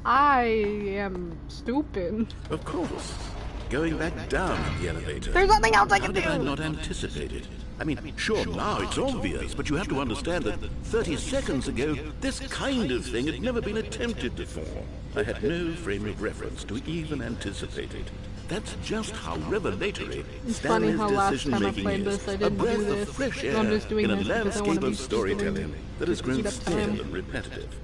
I am stupid. Of course. Going back down the elevator. There's nothing else I How can did I do. not anticipate it? I mean, sure, now it's obvious, but you have to understand that 30 seconds ago, this kind of thing had never been attempted before. I had no frame of reference to even anticipate it. That's just how revelatory It's funny Stanley's how last time I decision-making played is. this, I A didn't breath do of this. fresh So air I'm just doing in a this because I landscape wanna be of storytelling stupid that has to grown eat up stale time. and repetitive.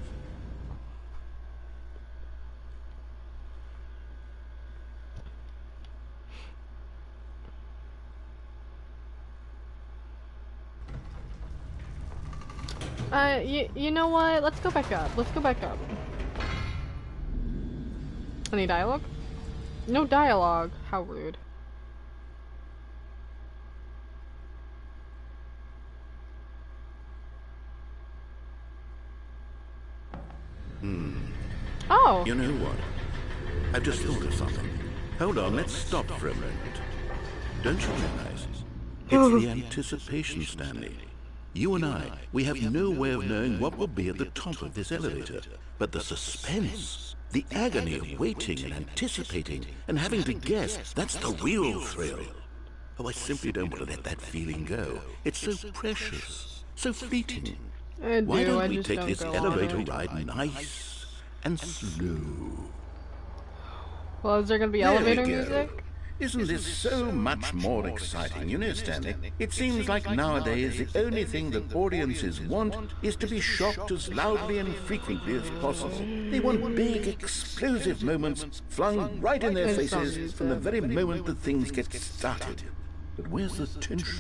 You know what? Let's go back up. Let's go back up. Any dialogue? No dialogue. How rude. Oh. You know what? I've just thought of something. Hold on, let's stop for a moment. Don't you realize? It's the anticipation, Stanley. You and I, we have no way of knowing what will be at the top of this elevator. But the suspense, the agony of waiting and anticipating and having to guess, that's the real thrill. Oh, I simply don't want to let that feeling go. It's so precious, so fleeting. I Why do, I don't we just take don't this go elevator on it. ride nice and slow? Well, is there gonna be There we elevator go. music? Isn't this so much more exciting? You know, Stanley, it seems like nowadays the only thing that audiences want is to be shocked as loudly and frequently as possible. They want big, explosive moments flung right in their faces from the very moment that things get started. But where's the tension?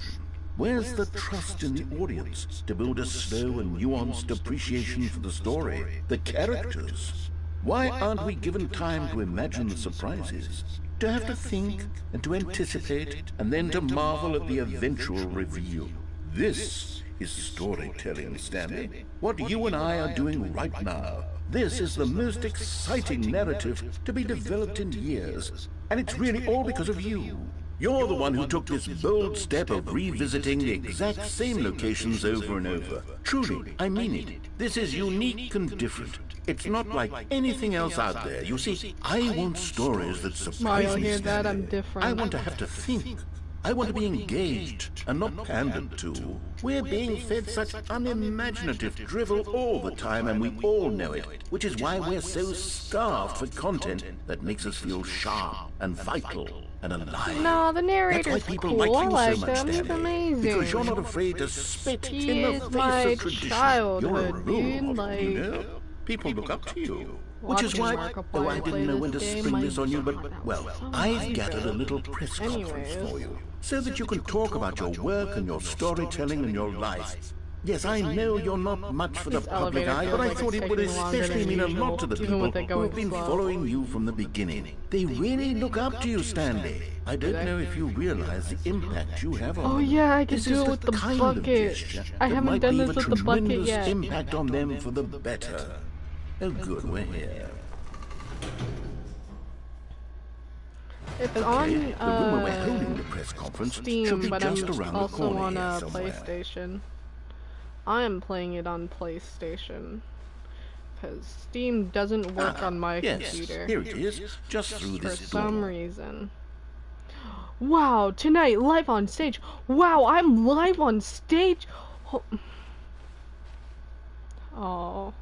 Where's the trust in the audience to build a slow and nuanced appreciation for the story, the characters? Why aren't we given time to imagine the surprises? To have to think and to anticipate and then to marvel at the eventual reveal. This is storytelling, Stanley. What you and I are doing right now. This is the most exciting narrative to be developed in years. And it's really all because of you. You're the one who took this bold step of revisiting the exact same locations over and over. Truly, I mean it. This is unique and different. It's not like anything else out there. You see, I want stories that surprise me, that I'm different. I want to have to think. I want to be engaged and not pandered to. We're being fed such unimaginative drivel all the time, and we all know it, which is why we're so starved for content that makes us feel sharp and vital and alive. No, the narrator's That's why people cool. like I you like so much, him. He's Stanley. amazing. Because you're not afraid to spit He in the is my face of tradition. childhood, You're a role dude, model, like- you know? People look up to you. Which is Watching why, Markiplier though I play didn't know this when to game, spring my this on you, God, but, that well, was so I've amazing. gathered a little press conference Anyways. for you, so that you can talk about your work and your storytelling and your life. Yes, I know you're not much for the This public elevator eye, feels but I like thought it's it would taking longer especially than mean a usual, lot to the even people with it who going have been slow. following you from the beginning. They really look up to you, Stanley. I don't know if you realize the impact you have on them. Oh yeah, I can This do is it with the kind of bucket. gesture I that haven't might done leave this a with the bucket tremendous yet. impact on them for the better. Oh good, we're here. It's Okay, on the room where we're holding the press conference should Steam, be but just I'm around the also corner on here somewhere. PlayStation. I am playing it on PlayStation because Steam doesn't work on my Yes, computer here it is, just through for this some door. reason. Wow, tonight live on stage. Wow, I'm live on stage. Oh,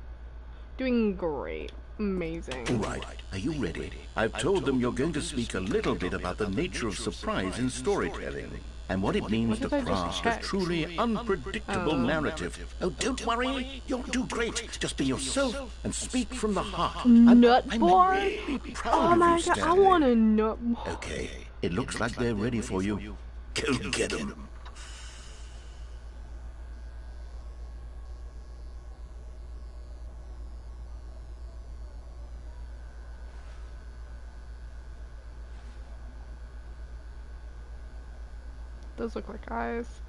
doing great. Amazing. All right, are you ready? I've told them you're going to speak a little bit about the nature of surprise in storytelling and what it means to What did I just craft a check? truly unpredictable narrative. Oh, don't worry, you'll do great. Just be yourself and speak from the heart. Nut I'm bar? really proud Oh of my you, god, I Stanley. want a nut. Okay, it looks like they're ready for you. Go get them. Those look like eyes.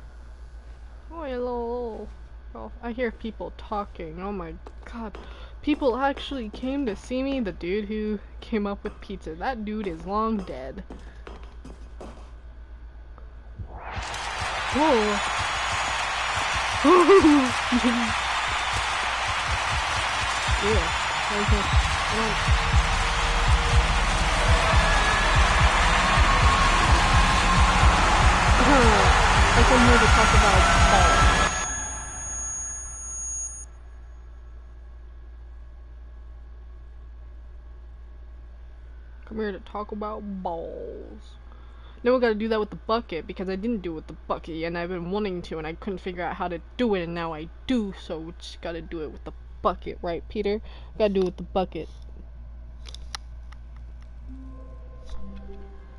Oh, hello. Oh, I hear people talking. Oh my god. People actually came to see me. The dude who came up with pizza. That dude is long dead. Whoa. Yeah. I come here to talk about balls. Come here to talk about balls. Now we gotta do that with the bucket because I didn't do it with the bucket and I've been wanting to and I couldn't figure out how to do it and now I do, so we just gotta do it with the bucket, right, Peter? Gotta do it with the bucket.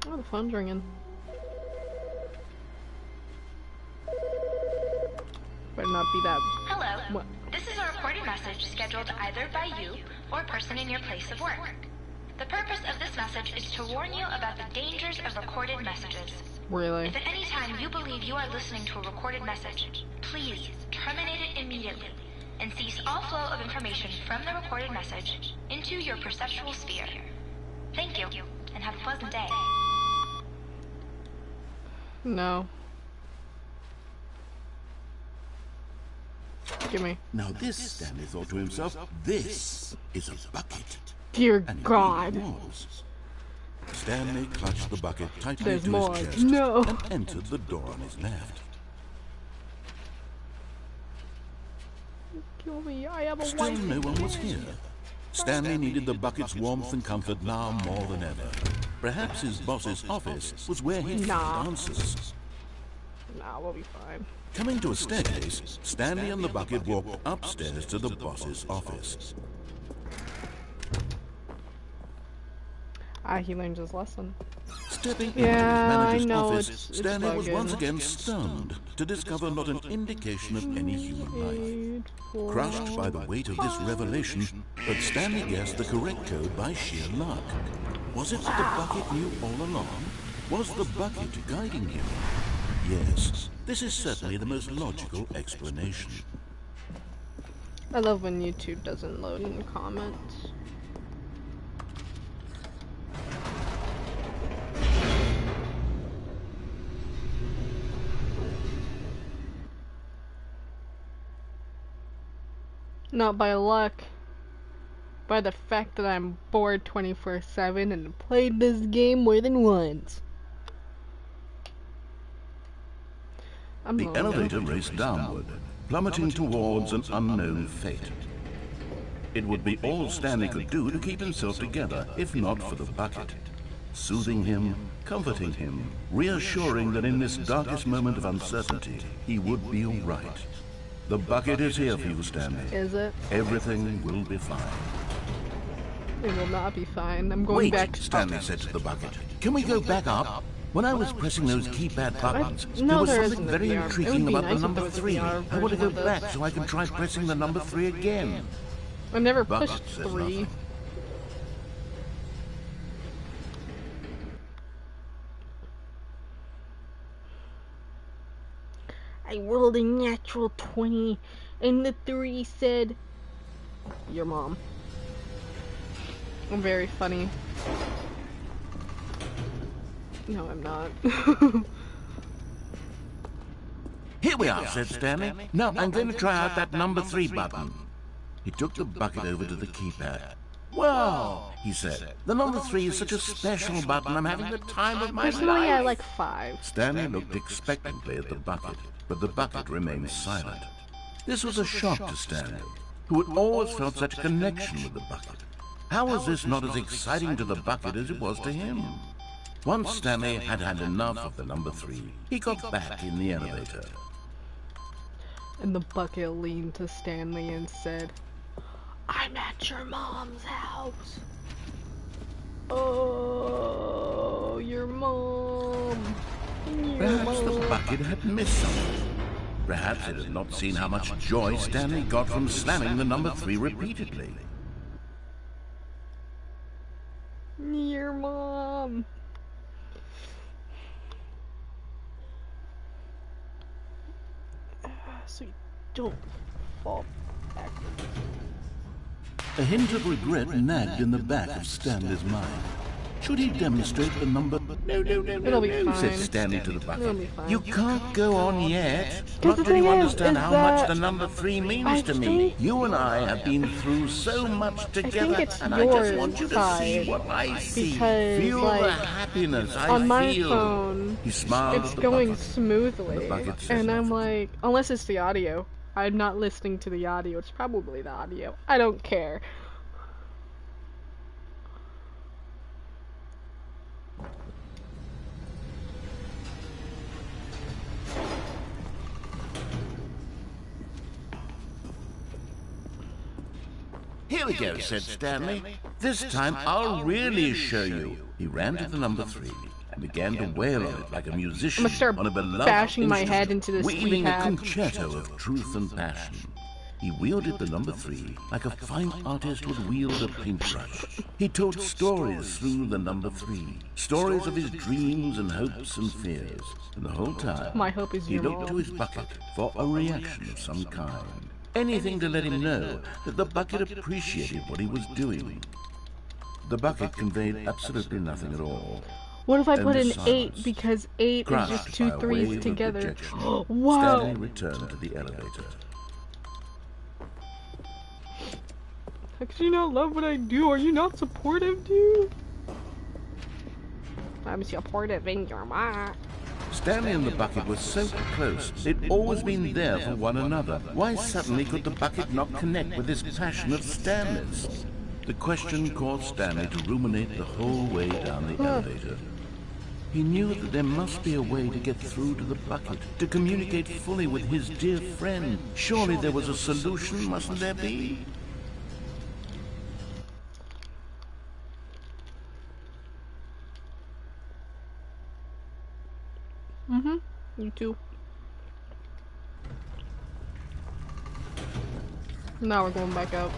Oh, the phone's ringing. Better not be that. Hello. What? This is a recorded message scheduled either by you or a person in your place of work. The purpose of this message is to warn you about the dangers of recorded messages. Really? If at any time you believe you are listening to a recorded message, please terminate it immediately and cease all flow of information from the recorded message into your perceptual sphere. Thank you, and have a pleasant day. No. Give me. Now this, Stanley thought to himself, this is a bucket. Dear And it God. really was. Stanley clutched the bucket tightly There's to more. his chest No. and entered the door on his left. Kill me. I have a Still wife. no one was here. Stanley needed the bucket's warmth and comfort now more than ever. Perhaps his boss's office was where he'd find answers. Nah, we'll be fine. Coming to a staircase, Stanley and the bucket walked upstairs to the boss's office. He learned his lesson. Stepping into his manager's office, it's Stanley was bugging. once again stunned to discover not an indication of any human life. Crushed by the weight of this revelation, but Stanley guessed the correct code by sheer luck. Was it that the bucket knew all along? Was the bucket guiding him? Yes, this is certainly the most logical explanation. I love when YouTube doesn't load in the comments. Not by luck, by the fact that I'm bored 24/7 and played this game more than once. The elevator raced downward, plummeting towards an unknown fate. It would be all Stanley could do to keep himself together, if not for the bucket. Soothing him, comforting him, reassuring that in this darkest moment of uncertainty, he would be all right. The bucket is here for you, Stanley. Is it? Everything will be fine. It will not be fine. I'm going back. Stanley said to the bucket. Can we go back up? When I was pressing those keypad buttons, there was something very intriguing about the number 3. I want to go back so I can try pressing the number 3 again. I never Bucket pushed says 3. nothing. I rolled a natural 20, and the 3 said, "Your mom." I'm very funny. No, I'm not. Here we are, said Stanley. Now I'm going to try out that number 3 button. He took the bucket over to the keypad. Wow, he said. The number 3 is such a special button. I'm having the time of my life. Personally, I like 5. Stanley looked expectantly at the bucket, but the bucket remained silent. This was a shock to Stanley, who had always felt such a connection with the bucket. How was this not as exciting to the bucket as it was to him? Once Stanley had had enough of the number 3, he got back in the elevator. And the bucket leaned to Stanley and said, "I'm at your mom's house." Oh, your mom. Perhaps the bucket had missed something. Perhaps it had not seen how much joy Stanley got from slamming the number 3 repeatedly. Your mom. So you don't fall backwards. A hint of regret nagged in the back of Stanley's mind. Should he demonstrate the number? No, It'll be fine. said Stanley to the It'll bucket. be fine. You can't go on yet. Because Not the till you thing understand is how that much the number 3 means to me. think- You and I have been through so much together, it's and I just your want you to side, see what I see. because, Feel like, the happiness I on my feel. phone, He smiled it's at the going bucket. smoothly, The bucket says and I'm nothing. like, unless it's the audio. I'm not listening to the audio. It's probably the audio. I don't care. Here we go, said Stanley. This time I'll really show you. He ran to the number 3 and began to wail on it like a musician I'm gonna start on a beloved bashing my instrument, head into this weaving a keypad. concerto of truth and passion. He wielded the number 3 like a fine artist would wield a paintbrush. He told stories through the number 3, stories of his dreams and hopes and fears. And the whole time, My hope is he your looked mom. to his bucket for a reaction of some kind. Anything to let him know that the bucket appreciated what he was doing. The bucket conveyed absolutely nothing at all. What if I And put the an 8 silence. because 8 is just Crushed 2 by a 3s wave of together? rejection, Wow! Stanley returned to the elevator. How could you not love what I do? Are you not supportive, dude? I'm supportive in your mind. Stanley and the bucket were so close. They'd always been there for one another. Why suddenly could the bucket not connect with this passion of Stanley's? The question caused Stanley to ruminate the whole way down the elevator. He knew that there must be a way to get through to the bucket, to communicate fully with his dear friend. Surely there was a solution, mustn't there be? You too. Now we're going back out.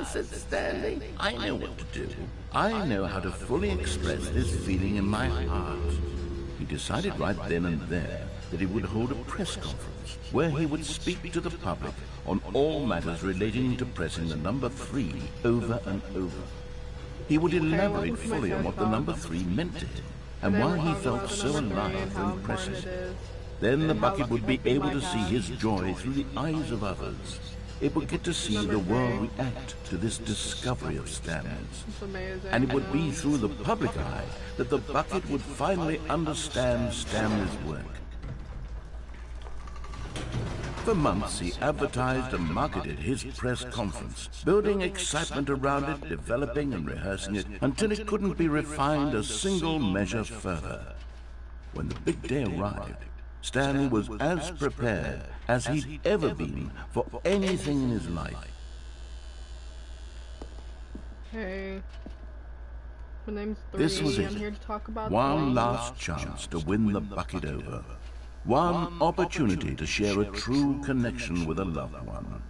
Said Stanley. I know what to do. I know how to fully express this feeling in my heart. He decided right then and there that he would hold a press conference where he would speak to the public on all matters relating to pressing the number 3 over and over. He would elaborate fully on what the number 3 meant to him and why he felt so alive when pressing it. Then the bucket would be able to see his joy through the eyes of others. It would get to see the world react to this discovery of Stanley's. And it would be through the public eye that the bucket would finally understand Stanley's work. For months, he advertised and marketed his press conference, building excitement around it, developing and rehearsing it, until it couldn't be refined a single measure further. When the big day arrived, Stanley was as prepared as he'd ever been for anything in his life. Hey, my name's 3. This was I'm it. here to talk about One last chance to win the bucket over. One opportunity to share a true connection with a loved one.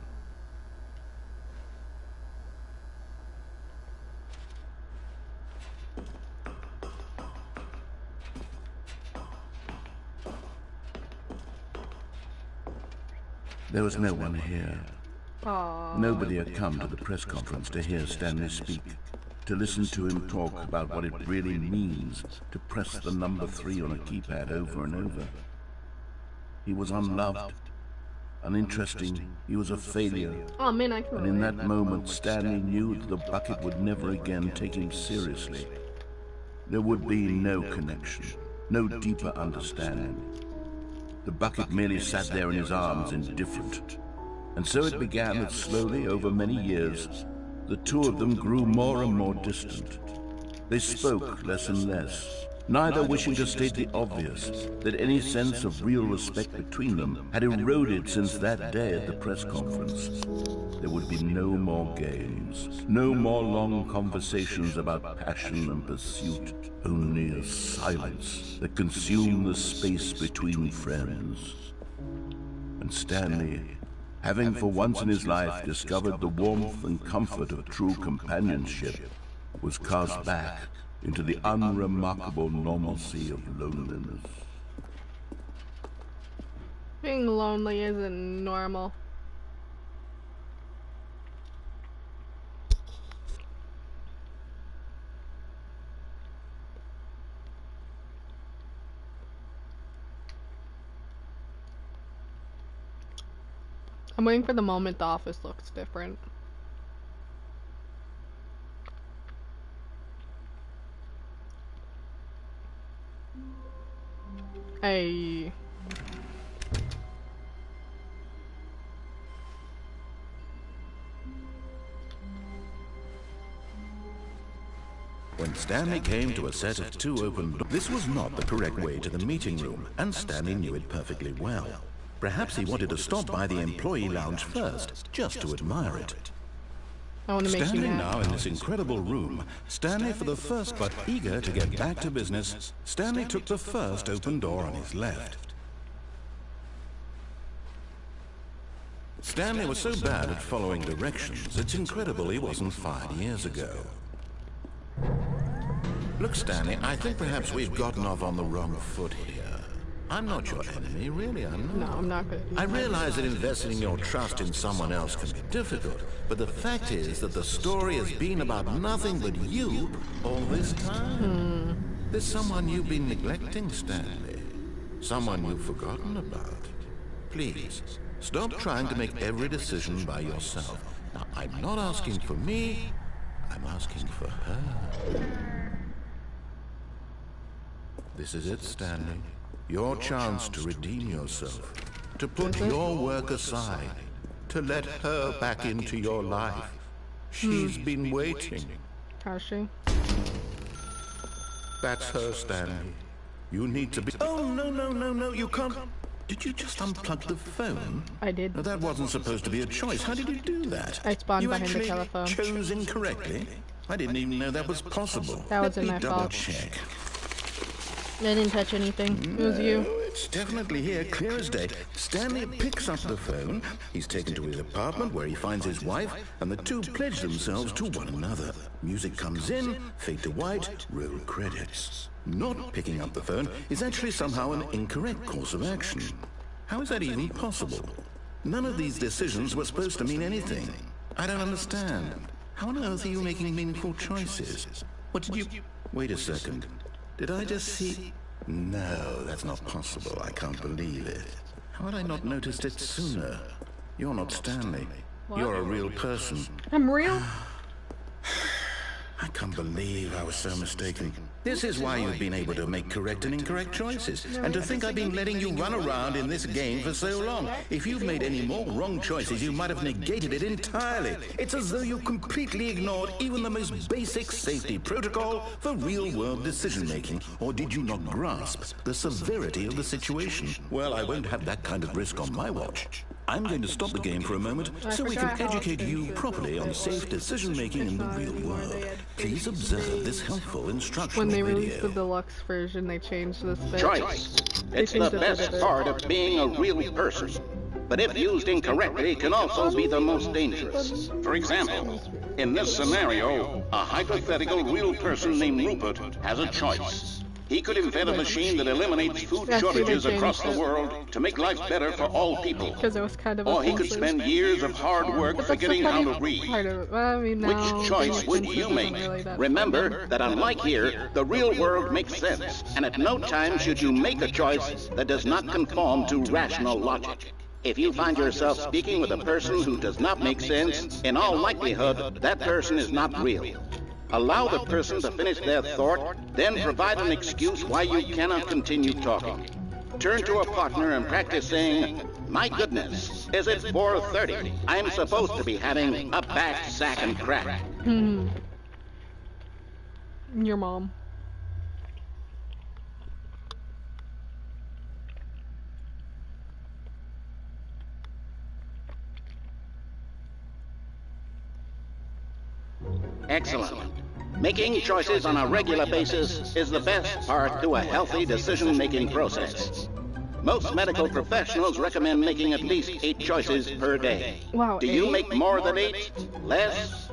There was no one here. Nobody had come to the press conference to hear Stanley speak, to listen to him talk about what it really means to press the number 3 on a keypad over and over. He was unloved, uninteresting, he was a failure. Oh man, I can And in that moment, Stanley knew that the bucket would never again take him seriously. There would be no connection, no deeper understanding. The bucket merely sat there in his arms, indifferent. And so it began that slowly, over many years, the two of them grew more and more distant. They spoke less and less, neither wishing to state the obvious, that any sense of real respect between them had eroded since that day at the press conference. There would be no more games, no more long conversations about passion and pursuit, only a silence that consumed the space between friends. And Stanley, having for once in his life discovered the warmth and comfort of true companionship, was cast back into the unremarkable normalcy of loneliness. Being lonely isn't normal. I'm waiting for the moment the office looks different. Hey. When Stanley came to a set of 2 open doors, this was not the correct way to the meeting room, and Stanley knew it perfectly well. Perhaps he wanted to stop by the employee lounge first, just to admire it. I want to make you Standing mad. now in this incredible room, Stanley for the first, but eager to get back to business, Stanley took the first open door on his left. Stanley was so bad at following directions, it's incredible he wasn't fired years ago. Look, Stanley, I think perhaps we've gotten off on the wrong foot here. I'm not your enemy, really, I'm not. No, I'm not good. I realize that investing your trust in someone else can be difficult, but the fact is that the story has been about nothing but you all this time. There's someone you've been neglecting, Stanley. Someone you've forgotten about. Please, stop trying to make every decision by yourself. Now, I'm not asking for me, I'm asking for her. This is it, Stanley. Your chance to redeem yourself, to put your work aside, to let her back into your life. She's been waiting. Has she? That's her, Stanley. You need to be... Oh, no, you can't... Did you just unplug the phone? I did. Now, that wasn't supposed to be a choice. How did you do that? I spawned you behind the actually telephone. chose incorrectly? I didn't even know that was possible. That wasn't my Let me double fault. check. I didn't touch anything. It was you. It's definitely here, clear as day. Stanley picks up the phone. He's taken to his apartment where he finds his wife, and the two pledge themselves to one another. Music comes in, fade to white, roll credits. Not picking up the phone is actually somehow an incorrect course of action. How is that even possible? None of these decisions were supposed to mean anything. I don't understand. How on earth are you making meaningful choices? What did you... Wait a second. Did I just see... No, that's not possible. I can't believe it. How had I not noticed it sooner? You're not Stanley. What? You're a real person. I'm real? I can't believe I was so mistaken. This is why you've been able to make correct and incorrect choices. And to think I've been letting you run around in this game for so long. If you've made any more wrong choices, you might have negated it entirely. It's as though you completely ignored even the most basic safety protocol for real-world decision-making. Or did you not grasp the severity of the situation? Well, I won't have that kind of risk on my watch. I'm going to stop the game for a moment so we can educate you properly on safe decision-making in the real world. Please observe this helpful instructional When they video. released the deluxe version, they changed this bit. Choice. It's the best part of being a real person. But if used incorrectly, can also be the most dangerous. For example, in this scenario, a hypothetical real person named Rupert has a choice. He could invent a machine that eliminates food shortages across the world to make life better for all people. Because it was kind of Or he could offensive. spend years of hard work But that's the forgetting how funny to read. part of it. Well, I mean, now, Which choice would you make? Remember that unlike here, the real world makes sense, and at no time should you make a choice that does not conform to rational logic. If you find yourself speaking with a person who does not make sense, in all likelihood, that person is not real. Allow the person to finish their thought, then provide an excuse why you cannot continue talking. Turn to a partner and practice saying, "My goodness, is it 4:30? I'm supposed to be having a back, sack, and crack." Your mom. Excellent. Making choices on a regular basis is the best part to a healthy decision-making process. Most medical professionals recommend making at least 8 choices per day. Wow, Do you 8? make more than 8? Less?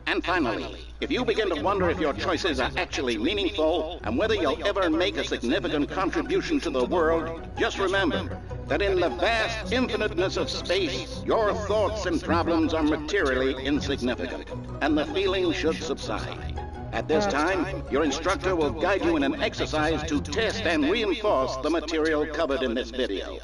And finally, if you begin to wonder if your choices are actually meaningful and whether you'll ever make a significant contribution to the world, just remember that in the vast infiniteness of space, your thoughts and problems are materially insignificant, and the feeling should subside. At this time, your instructor will guide you in an exercise to test and reinforce the material covered in this video.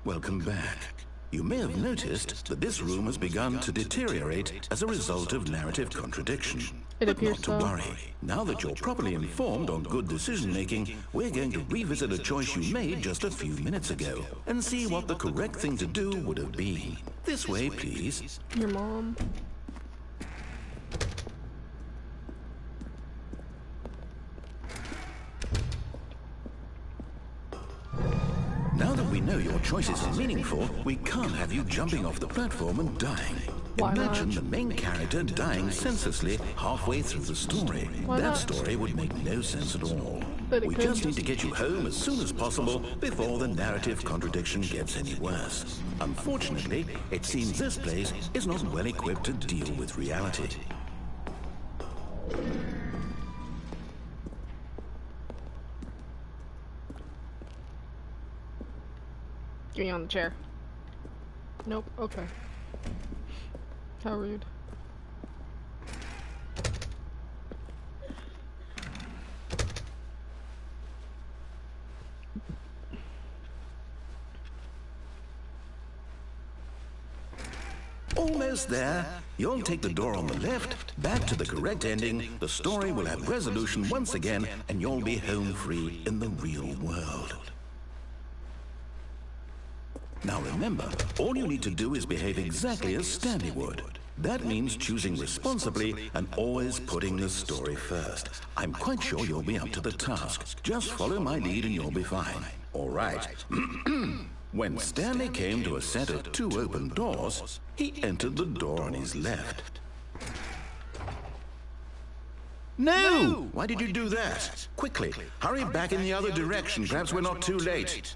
Welcome back. You may have noticed that this room has begun to deteriorate as a result of narrative contradiction. It But appears not to so. worry. Now that you're properly informed on good decision-making, we're going to revisit a choice you made just a few minutes ago and see what the correct thing to do would have been. This way, please. Your mom. Now that we know your choices are meaningful, we can't have you jumping off the platform and dying. Why not? Imagine the main character dying senselessly halfway through the story. Why That not? story would make no sense at all. But it We could. just need to get you home as soon as possible before the narrative contradiction gets any worse. Unfortunately, it seems this place is not well equipped to deal with reality. Get me on the chair. Nope, okay. How rude. Almost there. You'll take the door on the left, back to the correct ending, the story will have resolution once again, and you'll be home free in the real world. Now remember, all you need to do is behave exactly as Stanley would. That means choosing responsibly and always putting the story first. I'm quite sure you'll be up to the task. Just follow my lead and you'll be fine. All right. When Stanley came to a set of 2 open doors, he entered the door on his left. No! Why did you do that? Quickly, hurry back in the other direction. Perhaps we're not too late.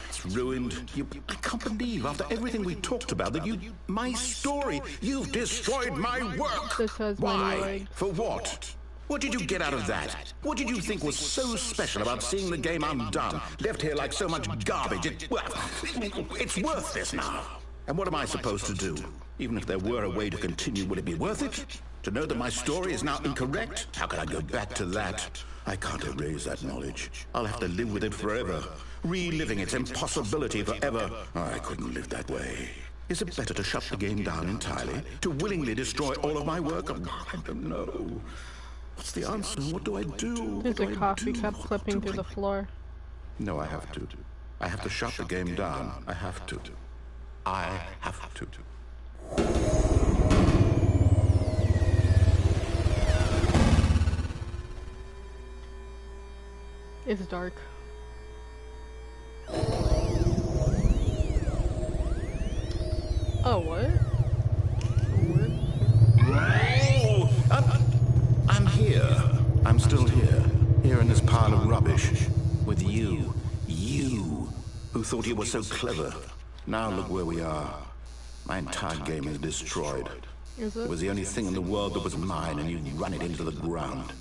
It's ruined. I can't believe, after everything we talked about, that my story, you've destroyed my work. This has Why? For what? What did you get out of that? What did you think was so special about seeing the game undone, left here like so much garbage? It's worthless now. And what am I supposed to do? Even if there were a way to continue, would it be worth it? To know that my story is now incorrect? How can I go back to that? I can't erase that knowledge. I'll have to live with it forever. Reliving its impossibility forever. I couldn't live that way. Is it better to shut the game down entirely? To willingly destroy all of my work? I don't know. What's the answer? What do I do? There's a coffee cup slipping through the floor. No, I have to. I have to shut the game down. I have to. I have to. It's dark. Oh, what? I'm here. I'm still here. Here in this pile of rubbish. With you. You, who thought you were so clever. Now look where we are. My entire game is destroyed. Is it? It was the only thing in the world that was mine, and you run it into the ground.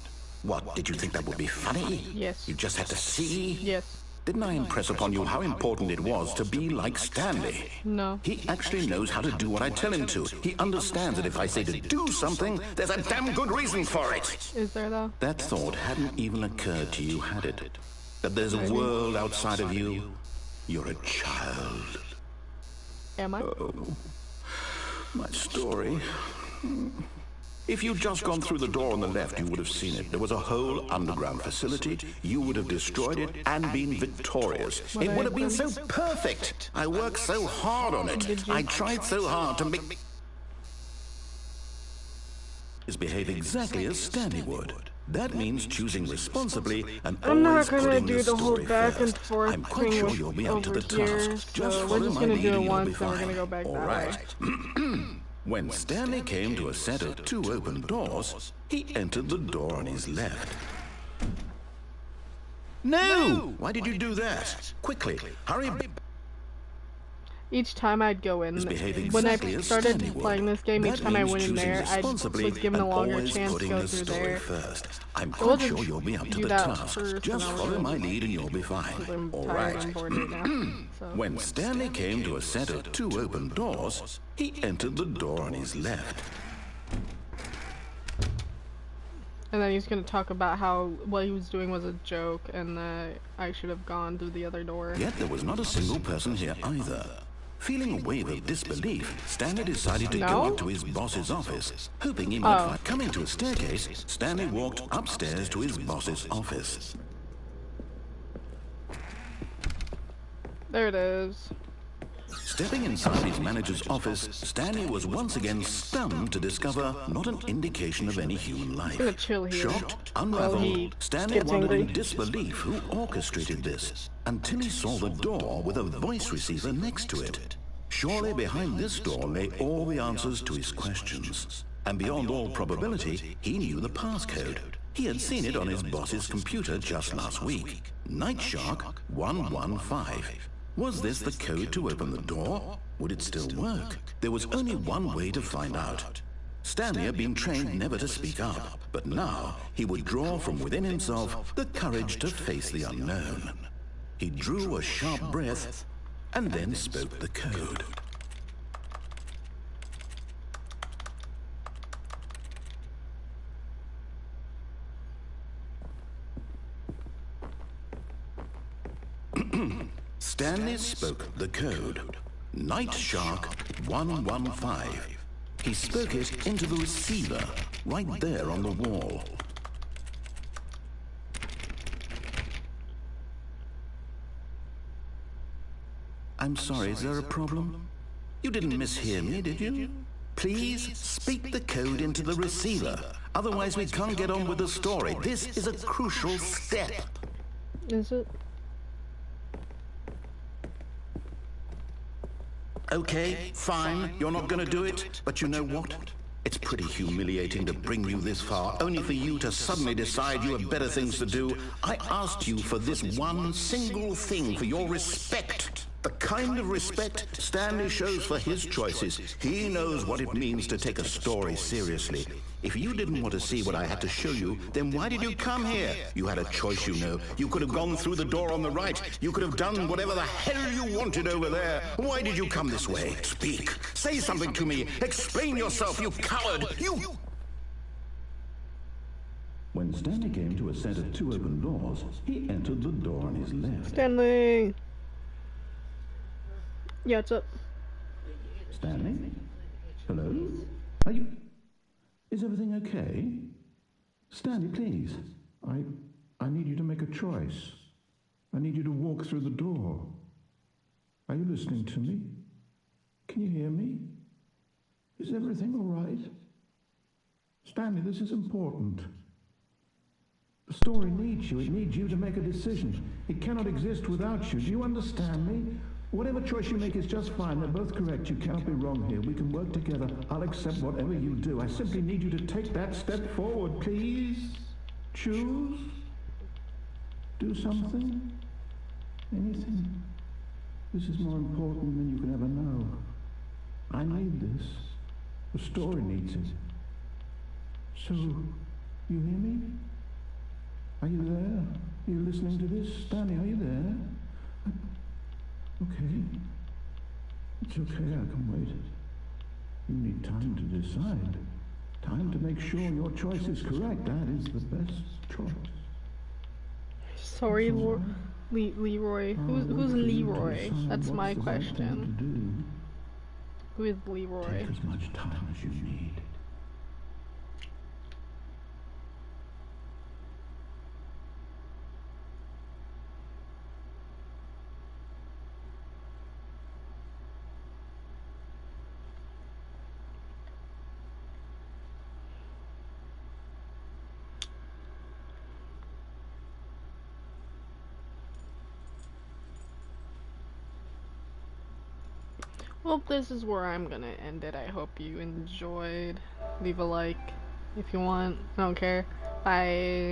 What, did you think that would be funny? Yes. You just had to see? Yes. Didn't I impress upon you how important it was to be like Stanley? No. He actually knows how to do what I tell him to. He understands that if I say to do something, there's a damn good reason for it. Is there, though? That thought hadn't even occurred to you, had it? That there's a world outside of you? You're a child. Am I? Oh, my story. If you'd just gone through the door on the left, you would have seen it. There was a whole underground facility. You would have destroyed it and been victorious. It would have been so perfect. I worked so hard on it. I tried so hard to make... Behave exactly as Stanley would. That means choosing responsibly and I'm always not gonna putting do the whole story back and first. forth I'm quite thing sure you'll be up to the over here, task. so Just we're follow just my gonna lead do it and you'll be once, and we're fine. gonna go back All that right. When Stanley came to a set of 2 open doors, he entered the door on his left. No! Why did you do that? Quickly, hurry. Each time I'd go in, Behave when I exactly as started Stanley would. playing this game, each That time I means went in choosing there, I was responsibly given a and longer always chance to putting go the through story there. first. I'm We'll quite just sure you'll be up to do the that task. first, Just and I'll follow do my it. lead and you'll be fine. I'm All tired right. and bored right now. So. When Stanley came to a set of 2 open doors, he entered the door on his left. And then he's gonna talk about how what he was doing was a joke and that I should have gone through the other door. Yet there was not a single person here either. Feeling a wave of disbelief, Stanley decided to go up to his boss's office, hoping he might find... Coming to a staircase, Stanley walked upstairs to his boss's office. There it is. Stepping inside his manager's office, Stanley was once again stunned to discover not an indication of any human life. gonna chill here. Shocked, Well, unraveled, he Stanley gets wondered in angry. disbelief who orchestrated this, until he saw the door with a voice receiver next to it. Surely behind this door lay all the answers to his questions. And beyond all probability, he knew the passcode. He had seen it on his boss's computer just last week. Nightshark 115. Was this the code to open the door? Would it still work? There was only one way to find out. Stanley had been trained never to speak up, but now he would draw from within himself the courage to face the unknown. He drew a sharp breath and then spoke the code. Stanley spoke the code. Night Shark 115. He spoke it into the receiver, right there on the wall. I'm sorry, is there a problem? You didn't mishear me, did you? Please speak the code into the receiver. Otherwise, we can't get on with the story. This is a crucial step. Is it? Okay, fine, you're not gonna do it, but you know what? It's pretty humiliating to bring you this far, only for you to suddenly decide you have better things to do. I asked you for this one single thing, for your respect. The kind of respect Stanley shows for his choices. He knows what it means to take a story seriously. If you didn't want to see what I had to show you, then why did you come here? You had a choice, you know. You could have gone through the door on the right. You could have done whatever the hell you wanted over there. Why did you come this way? Speak. Say something to me. Explain yourself, you coward. You... When Stanley came to a set of two open doors, he entered the door on his left. Stanley! Yeah, what's up? Stanley? Hello? Are you... Is everything okay? Stanley, please. I need you to make a choice. I need you to walk through the door. Are you listening to me? Can you hear me? Is everything all right? Stanley, this is important. The story needs you. It needs you to make a decision. It cannot exist without you. Do you understand me? Whatever choice you make is just fine. They're both correct. You cannot be wrong here. We can work together. I'll accept whatever you do. I simply need you to take that step forward, please. Choose. Do something. Anything. This is more important than you can ever know. I need this. The story needs it. So, you hear me? Are you there? Are you listening to this? Stanley, are you there? Okay. It's okay, I can wait. You need time to decide. Time to make sure your choice is correct. That is the best choice. Sorry, Leroy. Who's Leroy? That's my question. Who is Leroy? Take as much time as you need. Well, this is where I'm gonna end it. I hope you enjoyed. Leave a like if you want. I don't care. Bye.